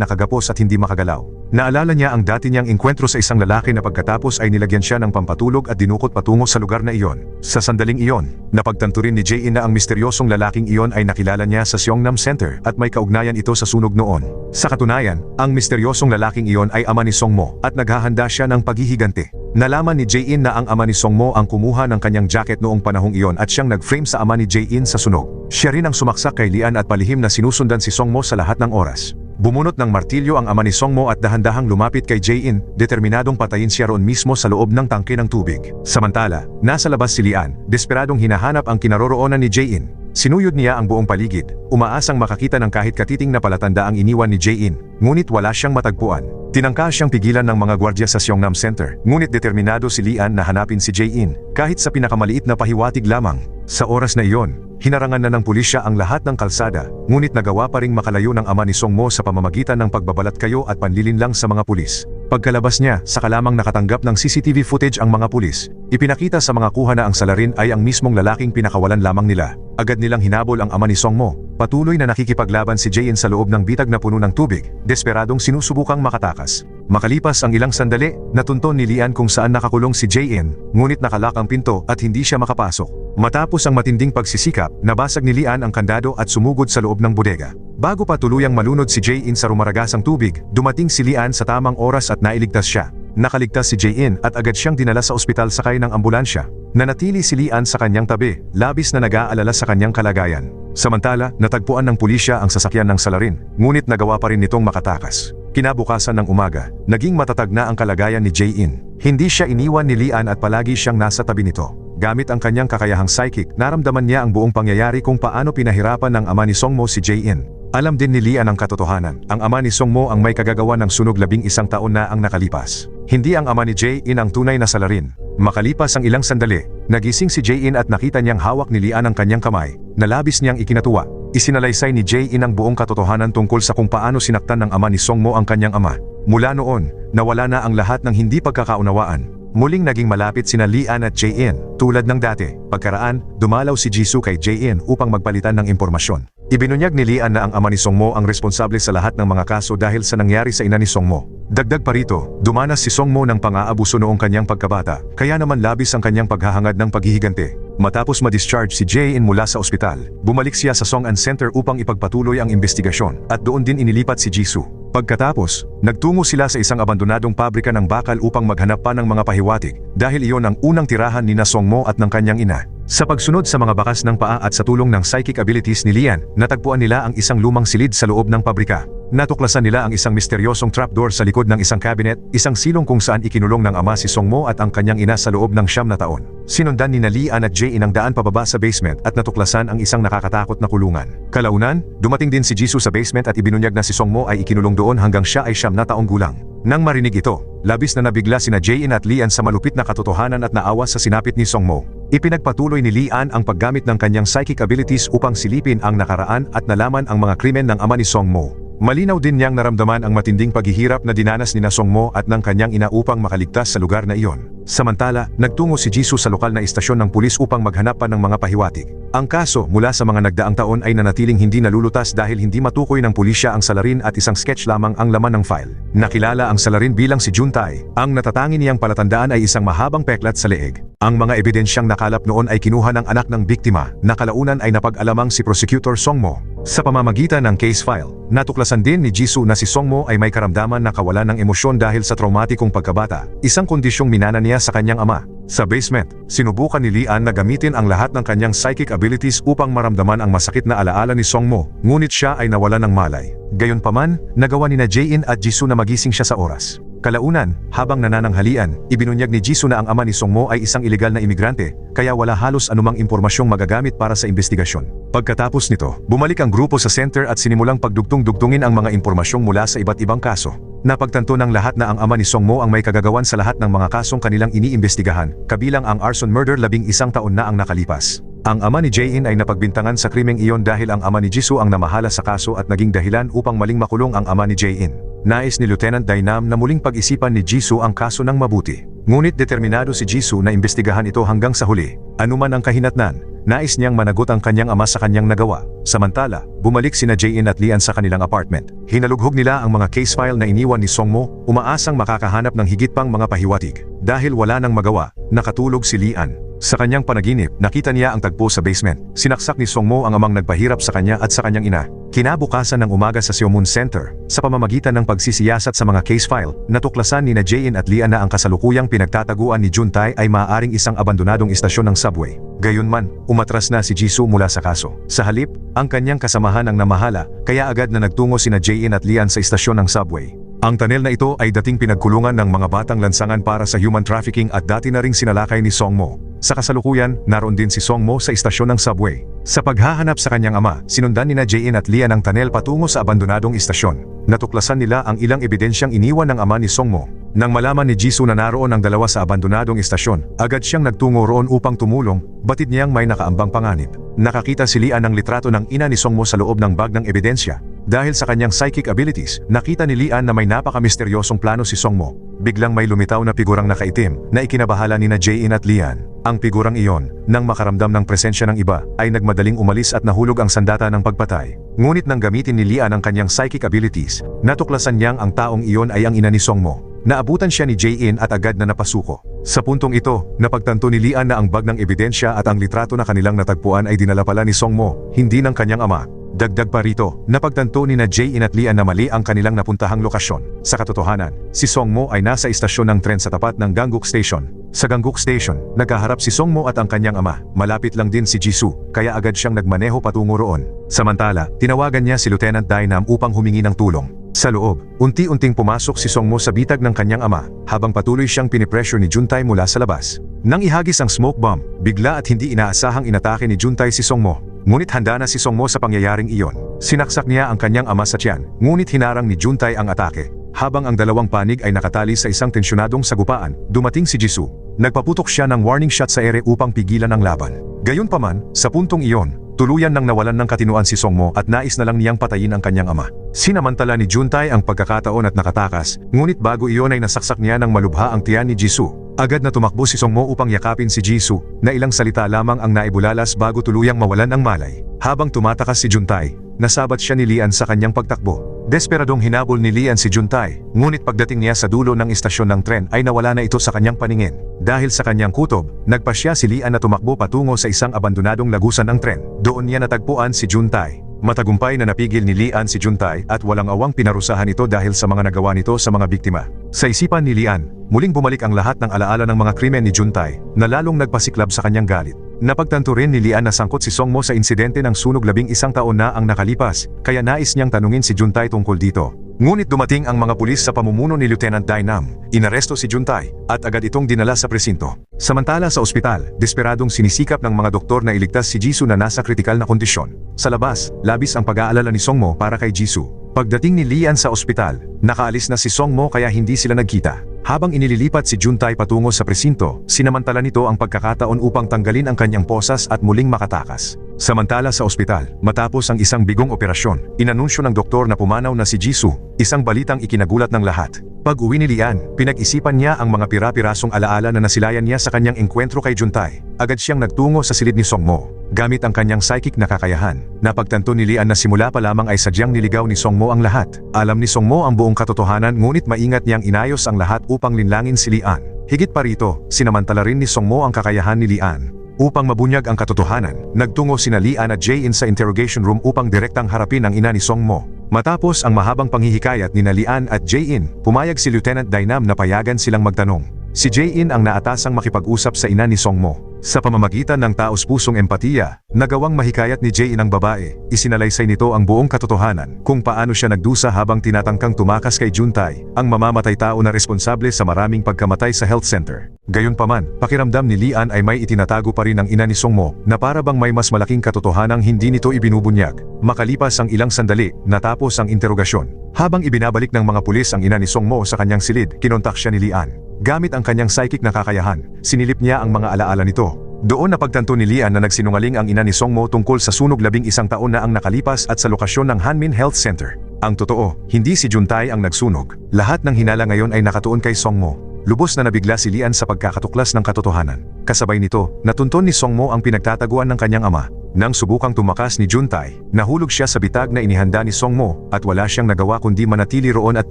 nakagapos at hindi makagalaw. Naalala niya ang dati niyang engkwentro sa isang lalaki na pagkatapos ay nilagyan siya ng pampatulog at dinukot patungo sa lugar na iyon. Sa sandaling iyon, napagtanto rin ni Jae-in na ang misteryosong lalaking iyon ay nakilala niya sa Seongnam Center at may kaugnayan ito sa sunog noon. Sa katunayan, ang misteryosong lalaking iyon ay ama ni Songmo at naghahanda siya ng paghihiganti. Nalaman ni Jae-in na ang ama ni Songmo ang kumuha ng kanyang jacket noong panahong iyon at siyang nag-frame sa ama ni Jae-in sa sunog. Siya rin ang sumaksak kay Lian at palihim na sinusundan si Songmo sa lahat ng oras. Bumunot ng martilyo ang ama ni Songmo at dahan-dahang lumapit kay Jae-in, determinadong patayin siya roon mismo sa loob ng tangke ng tubig. Samantala, nasa labas si Lian, desperadong hinahanap ang kinaroroonan ni Jae-in. Sinuyod niya ang buong paligid, umaasang makakita ng kahit katiting na palatanda ang iniwan ni Jae-in, ngunit wala siyang matagpuan. Tinangka siyang pigilan ng mga gwardiya sa Seongnam Center, ngunit determinado si Lian na hanapin si Jae-in, kahit sa pinakamaliit na pahiwatig lamang. Sa oras na iyon, hinarangan na ng pulisya ang lahat ng kalsada, ngunit nagawa pa ring makalayo ng ama ni Songmo sa pamamagitan ng pagbabalat kayo at panlilinlang sa mga pulis. Pagkalabas niya, saka lamang nakatanggap ng CCTV footage ang mga pulis. Ipinakita sa mga kuha na ang salarin ay ang mismong lalaking pinakawalan lamang nila. Agad nilang hinabol ang ama ni Songmo. Patuloy na nakikipaglaban si Jae-in sa loob ng bitag na puno ng tubig, desperadong sinusubukang makatakas. Makalipas ang ilang sandali, natunton ni Lian kung saan nakakulong si Jae-in, ngunit nakalak ang pinto at hindi siya makapasok. Matapos ang matinding pagsisikap, nabasag ni Lian ang kandado at sumugod sa loob ng bodega. Bago pa tuluyang malunod si Jae-in sa rumaragasang tubig, dumating si Lian sa tamang oras at nailigtas siya. Nakaligtas si Jae-in at agad siyang dinala sa ospital sakay ng ambulansya. Nanatili si Lian sa kanyang tabi, labis na nag-aalala sa kanyang kalagayan. Samantala, natagpuan ng pulisya ang sasakyan ng salarin, ngunit nagawa pa rin nitong makatakas. Kinabukasan ng umaga, naging matatag na ang kalagayan ni Jae-in. Hindi siya iniwan ni Lian at palagi siyang nasa tabi nito. Gamit ang kanyang kakayahang psychic, naramdaman niya ang buong pangyayari kung paano pinahirapan ng ama ni Songmo si Jae-in. Alam din ni Lian ang katotohanan, ang ama ni Songmo ang may kagagawa ng sunog 11 taon na ang nakalipas. Hindi ang ama ni Jae-in ang tunay na salarin. Makalipas ang ilang sandali, nagising si Jae-in at nakita niyang hawak ni Lian ang kanyang kamay, na labis niyang ikinatuwa. Isinalaysay ni Jae-in ang buong katotohanan tungkol sa kung paano sinaktan ng ama ni Songmo ang kanyang ama. Mula noon, nawala na ang lahat ng hindi pagkakaunawaan. Muling naging malapit sina Lian at Jae-in, tulad ng dati. Pagkaraan, dumalaw si Jisoo kay Jae-in upang magpalitan ng impormasyon. Ibinunyag ni Lian na ang ama ni Songmo ang responsable sa lahat ng mga kaso dahil sa nangyari sa ina ni Songmo. Dagdag pa rito, dumanas si Songmo ng pang-aabuso noong kanyang pagkabata, kaya naman labis ang kanyang paghahangad ng paghihiganti. Matapos ma-discharge si Jae-in mula sa ospital, bumalik siya sa Seongan Center upang ipagpatuloy ang investigasyon, at doon din inilipat si Jisoo. Pagkatapos, nagtungo sila sa isang abandonadong pabrika ng bakal upang maghanap pa ng mga pahiwatig, dahil iyon ang unang tirahan ni Songmo at ng kanyang ina. Sa pagsunod sa mga bakas ng paa at sa tulong ng psychic abilities ni Lian, natagpuan nila ang isang lumang silid sa loob ng pabrika. Natuklasan nila ang isang misteryosong trapdoor sa likod ng isang cabinet, isang silong kung saan ikinulong ng ama si Songmo at ang kanyang ina sa loob ng 9 na taon. Sinundan ni Lian at Jae-in ang daan pababa sa basement at natuklasan ang isang nakakatakot na kulungan. Kalaunan, dumating din si Jisoo sa basement at ibinunyag na si Songmo ay ikinulong doon hanggang siya ay 9 na taong gulang. Nang marinig ito, labis na nabigla sina Jae-in at Lian sa malupit na katotohanan at naawa sa sinapit ni Songmo. Ipinagpatuloy ni Lian ang paggamit ng kanyang psychic abilities upang silipin ang nakaraan at nalaman ang mga krimen ng ama ni Songmo. Malinaw din niyang naramdaman ang matinding paghihirap na dinanas ni Songmo at ng kanyang ina upang makaligtas sa lugar na iyon. Samantala, nagtungo si Jisoo sa lokal na istasyon ng pulis upang maghanap pa ng mga pahiwatig. Ang kaso mula sa mga nagdaang taon ay nanatiling hindi nalulutas dahil hindi matukoy ng pulisya ang salarin at isang sketch lamang ang laman ng file. Nakilala ang salarin bilang si Juntae. Ang natatangi niyang palatandaan ay isang mahabang peklat sa leeg. Ang mga ebidensyang nakalap noon ay kinuha ng anak ng biktima na kalaunan ay napag-alamang si Prosecutor Songmo. Sa pamamagitan ng case file, natuklasan din ni Jisoo na si Songmo ay may karamdaman na kawalan ng emosyon dahil sa traumatikong pagkabata, isang kondisyong minana niya sa kanyang ama. Sa basement, sinubukan ni Lian na gamitin ang lahat ng kanyang psychic abilities upang maramdaman ang masakit na alaala ni Songmo, ngunit siya ay nawalan ng malay. Gayunpaman, nagawa ni Jae-in at Jisoo na magising siya sa oras. Kalaunan, habang nanananghalian, ibinunyag ni Jisoo na ang ama ni Songmo ay isang ilegal na imigrante, kaya wala halos anumang impormasyong magagamit para sa investigasyon. Pagkatapos nito, bumalik ang grupo sa center at sinimulang pagdugtong-dugtungin ang mga impormasyong mula sa iba't ibang kaso. Napagtanto ng lahat na ang ama ni Songmo ang may kagagawan sa lahat ng mga kasong kanilang iniimbestigahan, kabilang ang arson murder 11 taon na ang nakalipas. Ang ama ni Jae-in ay napagbintangan sa krimeng iyon dahil ang ama ni Jisoo ang namahala sa kaso at naging dahilan upang maling makulong ang ama ni Jae-in. Nais ni Lieutenant Dainam na muling pag-isipan ni Jisoo ang kaso ng mabuti. Ngunit determinado si Jisoo na imbestigahan ito hanggang sa huli. Anuman ang kahinatnan, nais niyang managot ang kanyang ama sa kanyang nagawa. Samantala, bumalik sina Jae-in at Lian sa kanilang apartment. Hinalughog nila ang mga case file na iniwan ni Songmo, umaasang makakahanap ng higit pang mga pahiwatig. Dahil wala nang magawa, nakatulog si Lian. Sa kanyang panaginip, nakita niya ang tagpo sa basement. Sinaksak ni Songmo ang amang nagpahirap sa kanya at sa kanyang ina. Kinabukasan ng umaga sa Seomun Center, sa pamamagitan ng pagsisiyasat sa mga case file, natuklasan ni Jae-in at Lian na ang kasalukuyang pinagtataguan ni Juntae ay maaaring isang abandonadong istasyon ng subway. Gayunman, umatras na si Jisoo mula sa kaso. Sa halip, ang kanyang kasamahan ang namahala, kaya agad na nagtungo sina Jae-in at Lian sa istasyon ng subway. Ang tunnel na ito ay dating pinagkulungan ng mga batang lansangan para sa human trafficking at dati na ring sinalakay ni Songmo. Sa kasalukuyan, naroon din si Songmo sa istasyon ng subway. Sa paghahanap sa kanyang ama, sinundan ni Jae-in at Lian ang tunnel patungo sa abandonadong istasyon. Natuklasan nila ang ilang ebidensyang iniwan ng ama ni Songmo. Nang malaman ni Jisoo na naroon ang dalawa sa abandonadong istasyon, agad siyang nagtungo roon upang tumulong, batid niyang may nakaambang panganib. Nakakita si Lian ng litrato ng ina ni Songmo sa loob ng bag ng ebidensya. Dahil sa kanyang psychic abilities, nakita ni Lian na may napaka-misteryosong plano si Songmo. Biglang may lumitaw na figurang nakaitim na ikinabahala ni Jae-in at Lian. Ang figurang iyon, nang makaramdam ng presensya ng iba, ay nagmadaling umalis at nahulog ang sandata ng pagpatay. Ngunit nang gamitin ni Lian ang kanyang psychic abilities, natuklasan niyang ang taong iyon ay ang ina ni Songmo. Naabutan siya ni Jae-in at agad na napasuko. Sa puntong ito, napagtanto ni Lian na ang bag ng ebidensya at ang litrato na kanilang natagpuan ay dinala pala ni Songmo, hindi ng kanyang ama. Dagdag pa rito, napagtanto ni Jae-in at Lian na mali ang kanilang napuntahang lokasyon. Sa katotohanan, si Songmo ay nasa istasyon ng tren sa tapat ng Gangguk Station. Sa Gangguk Station, nagkaharap si Songmo at ang kanyang ama. Malapit lang din si Jisoo, kaya agad siyang nagmaneho patungo roon. Samantala, tinawagan niya si Lieutenant Dainam upang humingi ng tulong. Sa loob, unti-unting pumasok si Songmo sa bitag ng kanyang ama, habang patuloy siyang pinipressure ni Juntae mula sa labas. Nang ihagis ang smoke bomb, bigla at hindi inaasahang inatake ni Juntae si Songmo. Ngunit handa na si Songmo sa pangyayaring iyon. Sinaksak niya ang kanyang ama sa tiyan, ngunit hinarang ni Juntae ang atake. Habang ang dalawang panig ay nakatali sa isang tensyonadong sagupaan, dumating si Jisoo. Nagpaputok siya ng warning shot sa ere upang pigilan ang laban. Gayunpaman, sa puntong iyon, tuluyan nang nawalan ng katinuan si Songmo at nais na lang niyang patayin ang kanyang ama. Sinamantala ni Juntae ang pagkakataon at nakatakas, ngunit bago iyon ay nasaksak niya ng malubha ang tiyan ni Jisoo. Agad na tumakbo si Songmo upang yakapin si Jisoo, na ilang salita lamang ang naibulalas bago tuluyang mawalan ang malay. Habang tumatakas si Juntae, nasabat siya ni Lian sa kanyang pagtakbo. Desperadong hinabol ni Lian si Juntae, ngunit pagdating niya sa dulo ng istasyon ng tren ay nawala na ito sa kanyang paningin. Dahil sa kanyang kutob, nagpasya si Lian na tumakbo patungo sa isang abandonadong lagusan ng tren. Doon niya natagpuan si Juntae. Matagumpay na napigil ni Lian si Juntae at walang awang pinarusahan ito dahil sa mga nagawa nito sa mga biktima. Sa isipan ni Lian, muling bumalik ang lahat ng alaala ng mga krimen ni Juntae, na lalong nagpasiklab sa kanyang galit. Napagtanto rin ni Lian na sangkot si Songmo sa insidente ng sunog 11 taon na ang nakalipas, kaya nais niyang tanungin si Juntae tungkol dito. Ngunit dumating ang mga pulis sa pamumuno ni Lieutenant Dainam, inaresto si Juntae, at agad itong dinala sa presinto. Samantala sa ospital, desperadong sinisikap ng mga doktor na iligtas si Jisoo na nasa kritikal na kondisyon. Sa labas, labis ang pag-aalala ni Songmo para kay Jisoo. Pagdating ni Lian sa ospital, nakaalis na si Songmo kaya hindi sila nagkita. Habang inililipat si Juntae patungo sa presinto, sinamantala nito ang pagkakataon upang tanggalin ang kanyang posas at muling makatakas. Samantala sa ospital, matapos ang isang bigong operasyon, inanunsyo ng doktor na pumanaw na si Jisoo, isang balitang ikinagulat ng lahat. Pag-uwi ni Lian, pinag-isipan niya ang mga pira-pirasong alaala na nasilayan niya sa kanyang engkwentro kay Juntae. Agad siyang nagtungo sa silid ni Songmo. Gamit ang kanyang psychic na kakayahan, napagtanto ni Lian na simula pa lamang ay sadyang niligaw ni Songmo ang lahat. Alam ni Songmo ang buong katotohanan, ngunit maingat niyang inayos ang lahat upang linlangin si Lian. Higit pa rito, sinamantala rin ni Songmo ang kakayahan ni Lian. Upang mabunyag ang katotohanan, nagtungo sina Lian at Jae-in sa interrogation room upang direktang harapin ang ina ni Songmo. Matapos ang mahabang panghihikayat ni Lian at Jae-in, pumayag si Lieutenant Dainam na payagan silang magtanong. Si Jae-in ang naatasang makipag-usap sa ina ni Songmo. Sa pamamagitan ng taos-pusong empatiya, nagawang mahikayat ni Jae-in ang babae, isinalaysay nito ang buong katotohanan kung paano siya nagdusa habang tinatangkang tumakas kay Juntae, ang mamamatay tao na responsable sa maraming pagkamatay sa health center. Gayunpaman, pakiramdam ni Lian ay may itinatago pa rin ang ina ni Songmo na para bang may mas malaking katotohanang hindi nito ibinubunyag. Makalipas ang ilang sandali, natapos ang interogasyon. Habang ibinabalik ng mga pulis ang ina ni Songmo sa kanyang silid, kinontak siya ni Lian. Gamit ang kanyang psychic na kakayahan, sinilip niya ang mga alaala nito. Doon napagtanto ni Lian na nagsinungaling ang ina ni Songmo tungkol sa sunog 11 taon na ang nakalipas at sa lokasyon ng Hanmin Health Center. Ang totoo, hindi si Juntae ang nagsunog. Lahat ng hinala ngayon ay nakatuon kay Songmo. Lubos na nabigla si Lian sa pagkakatuklas ng katotohanan. Kasabay nito, natunton ni Songmo ang pinagtataguan ng kanyang ama. Nang subukang tumakas ni Juntae, nahulog siya sa bitag na inihanda ni Songmo at wala siyang nagawa kundi manatili roon at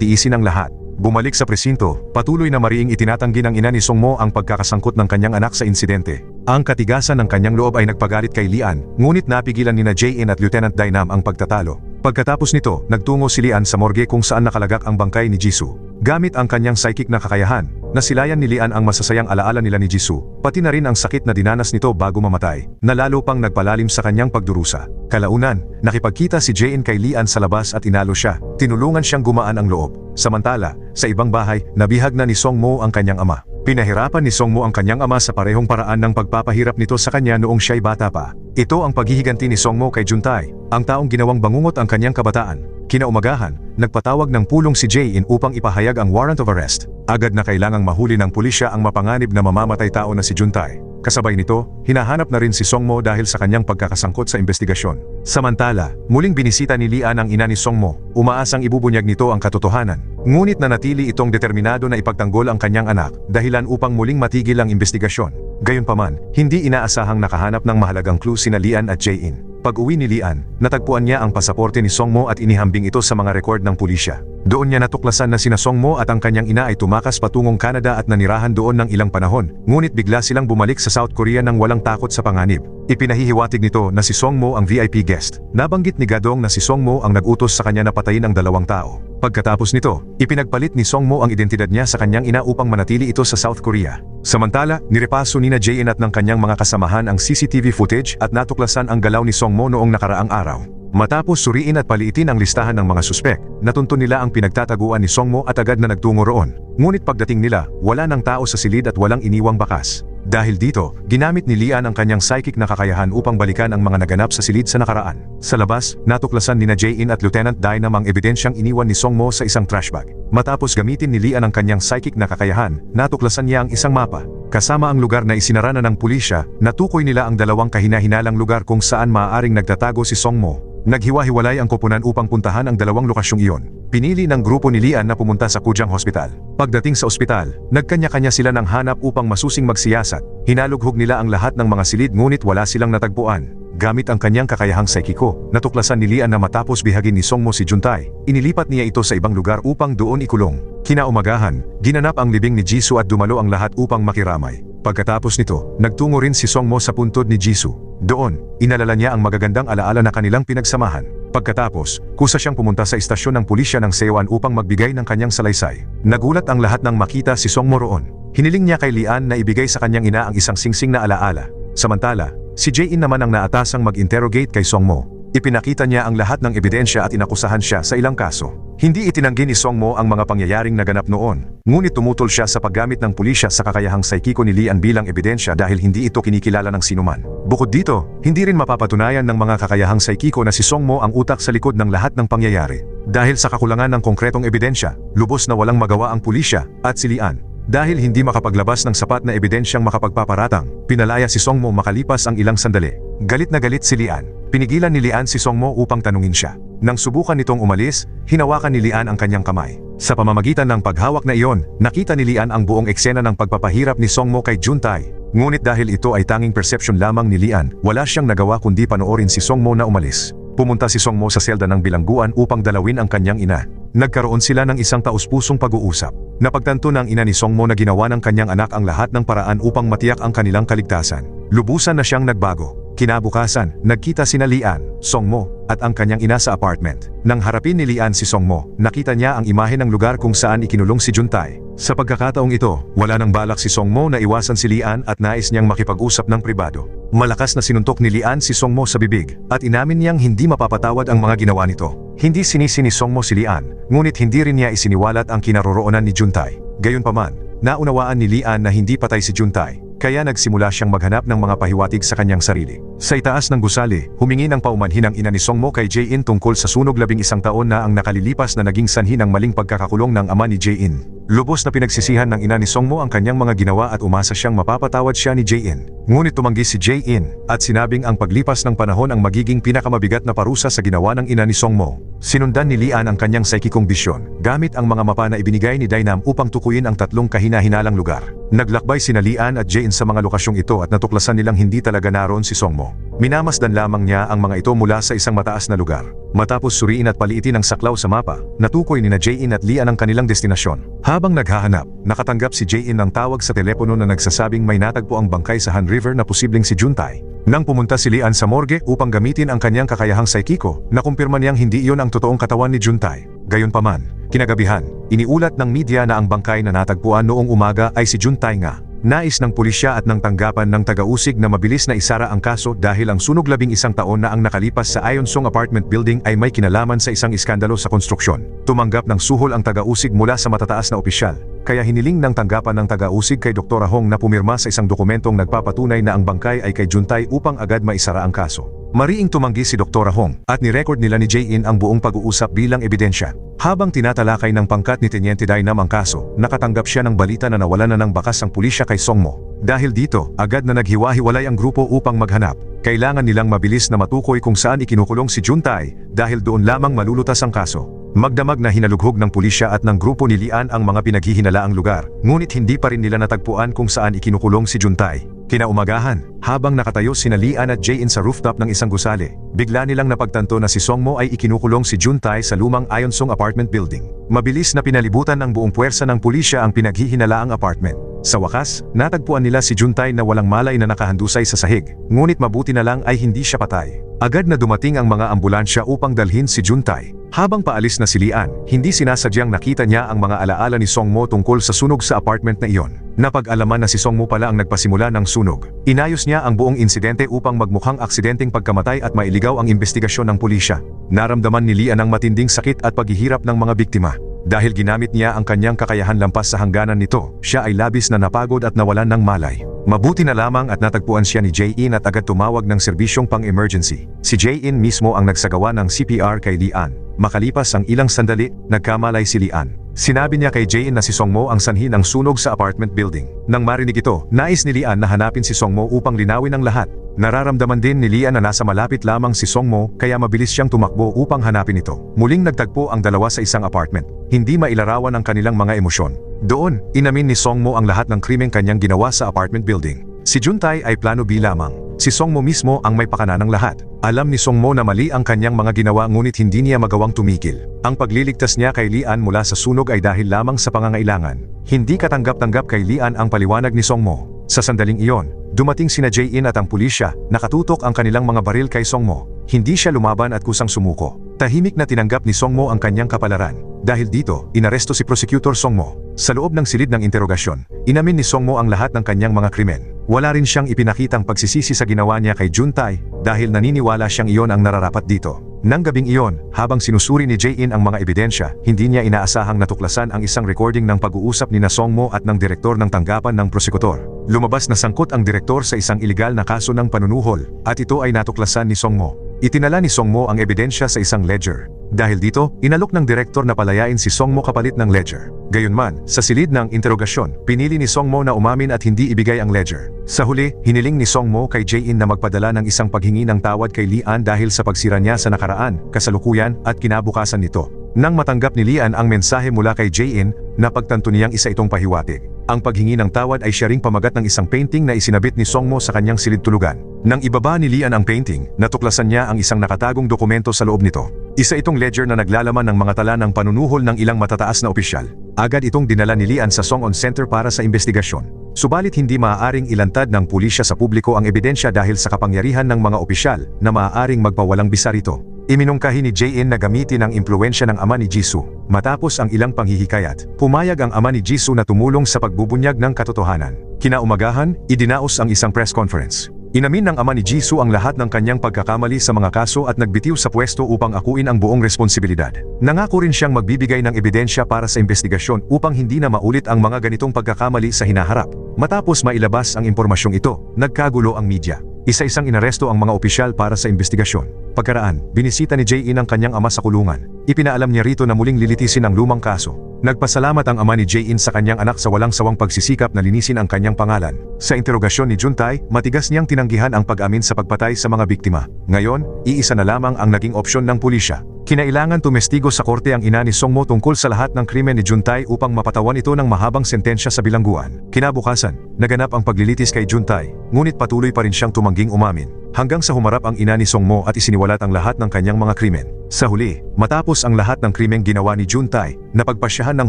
tiisin ang lahat. Bumalik sa presinto, patuloy na mariing itinatanggi ng ina ni Songmo ang pagkakasangkot ng kanyang anak sa insidente. Ang katigasan ng kanyang loob ay nagpagalit kay Lian, ngunit napigilan nina Jae-in at Lieutenant Dainam ang pagtatalo. Pagkatapos nito, nagtungo si Lian sa morgue kung saan nakalagak ang bangkay ni Jisoo. Gamit ang kanyang psychic na kakayahan, nasilayan ni Lian ang masasayang alaala nila ni Jisoo, pati na rin ang sakit na dinanas nito bago mamatay, na lalo pang nagpalalim sa kanyang pagdurusa. Kalaunan, nakipagkita si Jae-in kay Lian sa labas at inalo siya, tinulungan siyang gumaan ang loob. Samantala, sa ibang bahay, nabihag na ni Songmo ang kanyang ama. Pinahirapan ni Songmo ang kanyang ama sa parehong paraan ng pagpapahirap nito sa kanya noong siya'y bata pa. Ito ang paghihiganti ni Songmo kay Juntae, ang taong ginawang bangungot ang kanyang kabataan. Kinaumagahan, nagpatawag ng pulong si Jae-in upang ipahayag ang warrant of arrest. Agad na kailangang mahuli ng pulisya ang mapanganib na mamamatay tao na si Juntae. Kasabay nito, hinahanap na rin si Songmo dahil sa kanyang pagkakasangkot sa investigasyon. Samantala, muling binisita ni Lian ang ina ni Songmo, umaasang ibubunyag nito ang katotohanan. Ngunit nanatili itong determinado na ipagtanggol ang kanyang anak, dahilan upang muling matigil ang investigasyon. Gayunpaman, hindi inaasahang nakahanap ng mahalagang clue sina Lian at Jae-in. Pag-uwi ni Lian, natagpuan niya ang pasaporte ni Songmo at inihambing ito sa mga record ng pulisya. Doon niya natuklasan na sina Songmo at ang kanyang ina ay tumakas patungong Canada at nanirahan doon ng ilang panahon, ngunit bigla silang bumalik sa South Korea nang walang takot sa panganib. Ipinahihiwatig nito na si Songmo ang VIP guest. Nabanggit ni Gadong na si Songmo ang nag-utos sa kanya na patayin ang 2 tao. Pagkatapos nito, ipinagpalit ni Songmo ang identidad niya sa kanyang ina upang manatili ito sa South Korea. Samantala, nirepaso nina Jae-in at ng kanyang mga kasamahan ang CCTV footage at natuklasan ang galaw ni Songmo noong nakaraang araw. Matapos suriin at paliitin ang listahan ng mga suspek, natunto nila ang pinagtataguan ni Songmo at agad na nagtungo roon. Ngunit pagdating nila, wala ng tao sa silid at walang iniwang bakas. Dahil dito, ginamit ni Lian ang kanyang psychic na kakayahan upang balikan ang mga naganap sa silid sa nakaraan. Sa labas, natuklasan nina Jae-in at Lieutenant Dainam ang ebidensyang iniwan ni Songmo sa isang trash bag. Matapos gamitin ni Lian ang kanyang psychic na kakayahan, natuklasan niya ang isang mapa. Kasama ang lugar na isinara na ng pulisya, natukoy nila ang 2 kahina-hinalang lugar kung saan maaaring nagtatago si Songmo. Naghiwa-hiwalay ang koponan upang puntahan ang 2 lokasyong iyon. Pinili ng grupo ni Lian na pumunta sa Kujang Hospital. Pagdating sa ospital, nagkanya-kanya sila ng hanap upang masusing magsiyasat. Hinalughog nila ang lahat ng mga silid ngunit wala silang natagpuan. Gamit ang kanyang kakayahang psychico, natuklasan ni Lian na matapos bihagin ni Songmo si Juntae, inilipat niya ito sa ibang lugar upang doon ikulong. Kinaumagahan, ginanap ang libing ni Jisoo at dumalo ang lahat upang makiramay. Pagkatapos nito, nagtungo rin si Songmo sa puntod ni Jisoo. Doon, inalala niya ang magagandang alaala na kanilang pinagsamahan. Pagkatapos, kusa siyang pumunta sa istasyon ng pulisya ng Sewan upang magbigay ng kanyang salaysay. Nagulat ang lahat nang makita si Songmo roon. Hiniling niya kay Lian na ibigay sa kanyang ina ang isang singsing na alaala. Samantala, si Jae-in naman ang naatasang mag-interrogate kay Songmo. Ipinakita niya ang lahat ng ebidensya at inakusahan siya sa ilang kaso. Hindi itinanggi ni Songmo ang mga pangyayaring naganap noon, ngunit tumutol siya sa paggamit ng pulisya sa kakayahang psikiko ni Lian bilang ebidensya dahil hindi ito kinikilala ng sinuman. Bukod dito, hindi rin mapapatunayan ng mga kakayahang psikiko na si Songmo ang utak sa likod ng lahat ng pangyayari. Dahil sa kakulangan ng konkretong ebidensya, lubos na walang magawa ang pulisya at si Lian. Dahil hindi makapaglabas ng sapat na ebidensyang makapagpaparatang, pinalaya si Songmo makalipas ang ilang sandali. Galit na galit si Lian. Pinigilan ni Lian si Songmo upang tanungin siya. Nang subukan nitong umalis, hinawakan ni Lian ang kanyang kamay. Sa pamamagitan ng paghawak na iyon, nakita ni Lian ang buong eksena ng pagpapahirap ni Songmo kay Juntae. Ngunit dahil ito ay tanging perception lamang ni Lian, wala siyang nagawa kundi panoorin si Songmo na umalis. Pumunta si Songmo sa selda ng bilangguan upang dalawin ang kanyang ina. Nagkaroon sila ng isang taus-pusong pag-uusap. Napagtanto ng ina ni Songmo na ginawa ng kanyang anak ang lahat ng paraan upang matiyak ang kanilang kaligtasan. Lubusan na siyang nagbago. Kinabukasan, nagkita sina Lian, Songmo, at ang kanyang ina sa apartment. Nang harapin ni Lian si Songmo, nakita niya ang imahe ng lugar kung saan ikinulong si Juntae. Sa pagkakataong ito, wala nang balak si Songmo na iwasan si Lian at nais niyang makipag-usap ng pribado. Malakas na sinuntok ni Lian si Songmo sa bibig at inamin niyang hindi mapapatawad ang mga ginawa nito. Hindi sinisi ni Songmo si Lian, ngunit hindi rin niya isiniwalat ang kinaroroonan ni Juntae. Gayunpaman, naunawaan ni Lian na hindi patay si Juntae, kaya nagsimula siyang maghanap ng mga pahiwatig sa kanyang sarili. Sa itaas ng gusali, humingi ng paumanhin ang ina ni Songmo kay Jae-in tungkol sa sunog 11 taon na ang nakalilipas na naging sanhi ng maling pagkakakulong ng ama ni Jae-in. Lubos na pinagsisihan ng ina ni Songmo ang kanyang mga ginawa at umasa siyang mapapatawad siya ni Jae-in. Ngunit tumanggi si Jae-in at sinabing ang paglipas ng panahon ang magiging pinakamabigat na parusa sa ginawa ng ina ni Songmo. Sinundan ni Lian ang kanyang psikikong bisyon, gamit ang mga mapa na ibinigay ni Dainam upang tukuyin ang tatlong kahina-hinalang lugar. Naglakbay sina Lian at Jae-in sa mga lokasyong ito at natuklasan nilang hindi talaga naroon si Songmo. Minamasdan lamang niya ang mga ito mula sa isang mataas na lugar. Matapos suriin at paliitin ang saklaw sa mapa, natukoy ni Jae-in at Lian ang kanilang destinasyon. Habang naghahanap, nakatanggap si Jae-in ng tawag sa telepono na nagsasabing may natagpo ang bangkay sa Han River na posibleng si Juntae. Nang pumunta si Lian sa morgue upang gamitin ang kanyang kakayahang psikiko, nakumpirma niyang hindi iyon ang totoong katawan ni Juntae. Gayunpaman, kinagabihan, iniulat ng media na ang bangkay na natagpuan noong umaga ay si Juntae nga. Nais ng pulisya at ng tanggapan ng taga-usig na mabilis na isara ang kaso dahil ang sunog 11 taon na ang nakalipas sa Ayonsong apartment building ay may kinalaman sa isang iskandalo sa konstruksyon. Tumanggap ng suhol ang taga-usig mula sa matataas na opisyal, kaya hiniling ng tanggapan ng taga-usig kay Dr. Hong na pumirma sa isang dokumentong nagpapatunay na ang bangkay ay kay Juntae upang agad maisara ang kaso. Mariing tumanggi si Dr. Hong at nirecord nila ni Jae-in ang buong pag-uusap bilang ebidensya. Habang tinatalakay ng pangkat ni Teniente Dainam ang kaso, nakatanggap siya ng balita na nawalan na ng bakas ang pulisya kay Songmo. Dahil dito, agad na naghiwa-hiwalay ang grupo upang maghanap. Kailangan nilang mabilis na matukoy kung saan ikinukulong si Juntae dahil doon lamang malulutas ang kaso. Magdamag na hinalughog ng pulisya at ng grupo ni Lian ang mga pinaghihinalaang lugar, ngunit hindi pa rin nila natagpuan kung saan ikinukulong si Juntae. Kinaumagahan, habang nakatayo sina Lian at Jae-in sa rooftop ng isang gusali, bigla nilang napagtanto na si Songmo ay ikinukulong si Juntae sa lumang Ayonsong apartment building. Mabilis na pinalibutan ng buong puwersa ng pulisya ang pinaghihinalaang apartment. Sa wakas, natagpuan nila si Juntae na walang malay na nakahandusay sa sahig, ngunit mabuti na lang ay hindi siya patay. Agad na dumating ang mga ambulansya upang dalhin si Juntae. Habang paalis na si Lian, hindi sinasadyang nakita niya ang mga alaala ni Songmo tungkol sa sunog sa apartment na iyon. Napag-alaman na si Songmo pala ang nagpasimula ng sunog. Inayos niya ang buong insidente upang magmukhang aksidenteng pagkamatay at mailigaw ang investigasyon ng pulisya. Naramdaman ni Lian ang matinding sakit at paghihirap ng mga biktima. Dahil ginamit niya ang kanyang kakayahan lampas sa hangganan nito, siya ay labis na napagod at nawalan ng malay. Mabuti na lamang at natagpuan siya ni Jae-in at agad tumawag ng serbisyong pang-emergency. Si Jae-in mismo ang nagsagawa ng CPR kay Lian. Makalipas ang ilang sandali, nagkamalay si Lian. Sinabi niya kay Jae-in na si Songmo ang sanhi ng sunog sa apartment building. Nang marinig ito, nais ni Lian na hanapin si Songmo upang linawin ang lahat. Nararamdaman din ni Lian na nasa malapit lamang si Songmo kaya mabilis siyang tumakbo upang hanapin ito. Muling nagtagpo ang dalawa sa isang apartment. Hindi mailarawan ang kanilang mga emosyon. Doon, inamin ni Songmo ang lahat ng krimeng kanyang ginawa sa apartment building. Si Juntae ay plano B lamang. Si Songmo mismo ang may pakana ng lahat. Alam ni Songmo na mali ang kanyang mga ginawa ngunit hindi niya magawang tumigil. Ang pagliligtas niya kay Lian mula sa sunog ay dahil lamang sa pangangailangan. Hindi katanggap-tanggap kay Lian ang paliwanag ni Songmo. Sa sandaling iyon, dumating sina Jae-in at ang pulisya, nakatutok ang kanilang mga baril kay Songmo. Hindi siya lumaban at kusang sumuko. Tahimik na tinanggap ni Songmo ang kanyang kapalaran. Dahil dito, inaresto si Prosecutor Songmo. Sa loob ng silid ng interogasyon, inamin ni Songmo ang lahat ng kanyang mga krimen. Wala rin siyang ipinakitang pagsisisi sa ginawa niya kay Juntae dahil naniniwala siyang iyon ang nararapat dito. Nang gabing iyon, habang sinusuri ni Jae-in ang mga ebidensya, hindi niya inaasahang natuklasan ang isang recording ng pag-uusap ni Songmo at ng direktor ng tanggapan ng prosekutor. Lumabas na sangkot ang direktor sa isang iligal na kaso ng panunuhol at ito ay natuklasan ni Songmo. Itinala ni Songmo ang ebidensya sa isang ledger. Dahil dito, inalok ng direktor na palayain si Songmo kapalit ng ledger. Gayunman, sa silid ng interogasyon, pinili ni Songmo na umamin at hindi ibigay ang ledger. Sa huli, hiniling ni Songmo kay Jae-in na magpadala ng isang paghingi ng tawad kay Lee-an dahil sa pagsira niya sa nakaraan, kasalukuyan at kinabukasan nito. Nang matanggap ni Lee-an ang mensahe mula kay Jae-in, napagtanto niyang isa itong pahiwatig. Ang paghingi ng tawad ay siya ring pamagat ng isang painting na isinabit ni Songmo sa kanyang silid tulugan. Nang ibaba ni Lee-an ang painting, natuklasan niya ang isang nakatagong dokumento sa loob nito. Isa itong ledger na naglalaman ng mga tala ng panunuhol ng ilang matataas na opisyal. Agad itong dinala ni Lee-an sa Song-on Center para sa investigasyon. Subalit hindi maaaring ilantad ng pulisya sa publiko ang ebidensya dahil sa kapangyarihan ng mga opisyal na maaaring magpawalang bisa rito. Iminungkahi ni Jae-in na gamitin ang impluwensya ng ama ni Jisoo. Matapos ang ilang panghihikayat, pumayag ang ama ni Jisoo na tumulong sa pagbubunyag ng katotohanan. Kinaumagahan, idinaos ang isang press conference. Inamin ng ama ni Jisoo ang lahat ng kanyang pagkakamali sa mga kaso at nagbitiw sa pwesto upang akuin ang buong responsibilidad. Nangako rin siyang magbibigay ng ebidensya para sa investigasyon upang hindi na maulit ang mga ganitong pagkakamali sa hinaharap. Matapos mailabas ang impormasyong ito, nagkagulo ang media. Isa-isang inaresto ang mga opisyal para sa investigasyon. Pagkaraan, binisita ni Jae-in ang kanyang ama sa kulungan. Ipinaalam niya rito na muling lilitisin ang lumang kaso. Nagpasalamat ang ama ni Jae-in sa kanyang anak sa walang sawang pagsisikap na linisin ang kanyang pangalan. Sa interogasyon ni Juntae, matigas niyang tinanggihan ang pag-amin sa pagpatay sa mga biktima. Ngayon, iisa na lamang ang naging opsyon ng pulisya. Kinailangan tumestigo sa korte ang ina ni Songmo tungkol sa lahat ng krimen ni Juntae upang mapatawan ito ng mahabang sentensya sa bilangguan. Kinabukasan, naganap ang paglilitis kay Juntae, ngunit patuloy pa rin siyang tumangging umamin. Hanggang sa humarap ang ina ni Songmo at isiniwalat ang lahat ng kanyang mga krimen. Sa huli, matapos ang lahat ng krimeng ginawa ni Juntae, napagpasyahan ng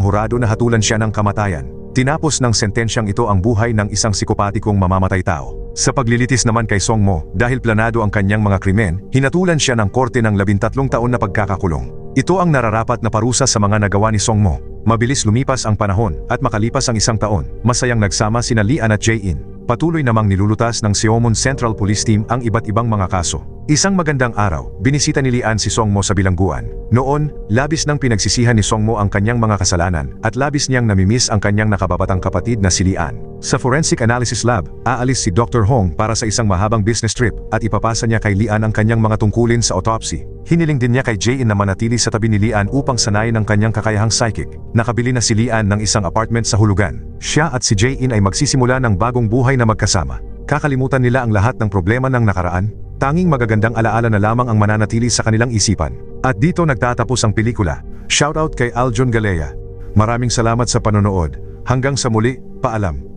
hurado na hatulan siya ng kamatayan. Tinapos ng sentensyang ito ang buhay ng isang psikopatikong mamamatay tao. Sa paglilitis naman kay Songmo, dahil planado ang kanyang mga krimen, hinatulan siya ng korte ng 13 taon na pagkakakulong. Ito ang nararapat na parusa sa mga nagawa ni Songmo. Mabilis lumipas ang panahon at makalipas ang isang taon, masayang nagsama sina Lee-an at Jae-in. Patuloy namang nilulutas ng Seomon Central Police Team ang iba't ibang mga kaso. Isang magandang araw, binisita ni Lee-an si Songmo sa bilangguan. Noon, labis nang pinagsisihan ni Songmo ang kanyang mga kasalanan at labis niyang namimiss ang kanyang nakababatang kapatid na si Lee-an. Sa Forensic Analysis Lab, aalis si Dr. Hong para sa isang mahabang business trip at ipapasa niya kay Lee-an ang kanyang mga tungkulin sa autopsy. Hiniling din niya kay Jae-in na manatili sa tabi ni Lee-an upang sanayin ang kanyang kakayahang psychic. Nakabili na si Lee-an ng isang apartment sa hulugan. Siya at si Jae-in ay magsisimula ng bagong buhay na magkasama. Kakalimutan nila ang lahat ng problema ng nakaraan. Tanging magagandang alaala na lamang ang mananatili sa kanilang isipan. At dito nagtatapos ang pelikula. Shoutout kay Aljon Galea. Maraming salamat sa panonood. Hanggang sa muli, paalam.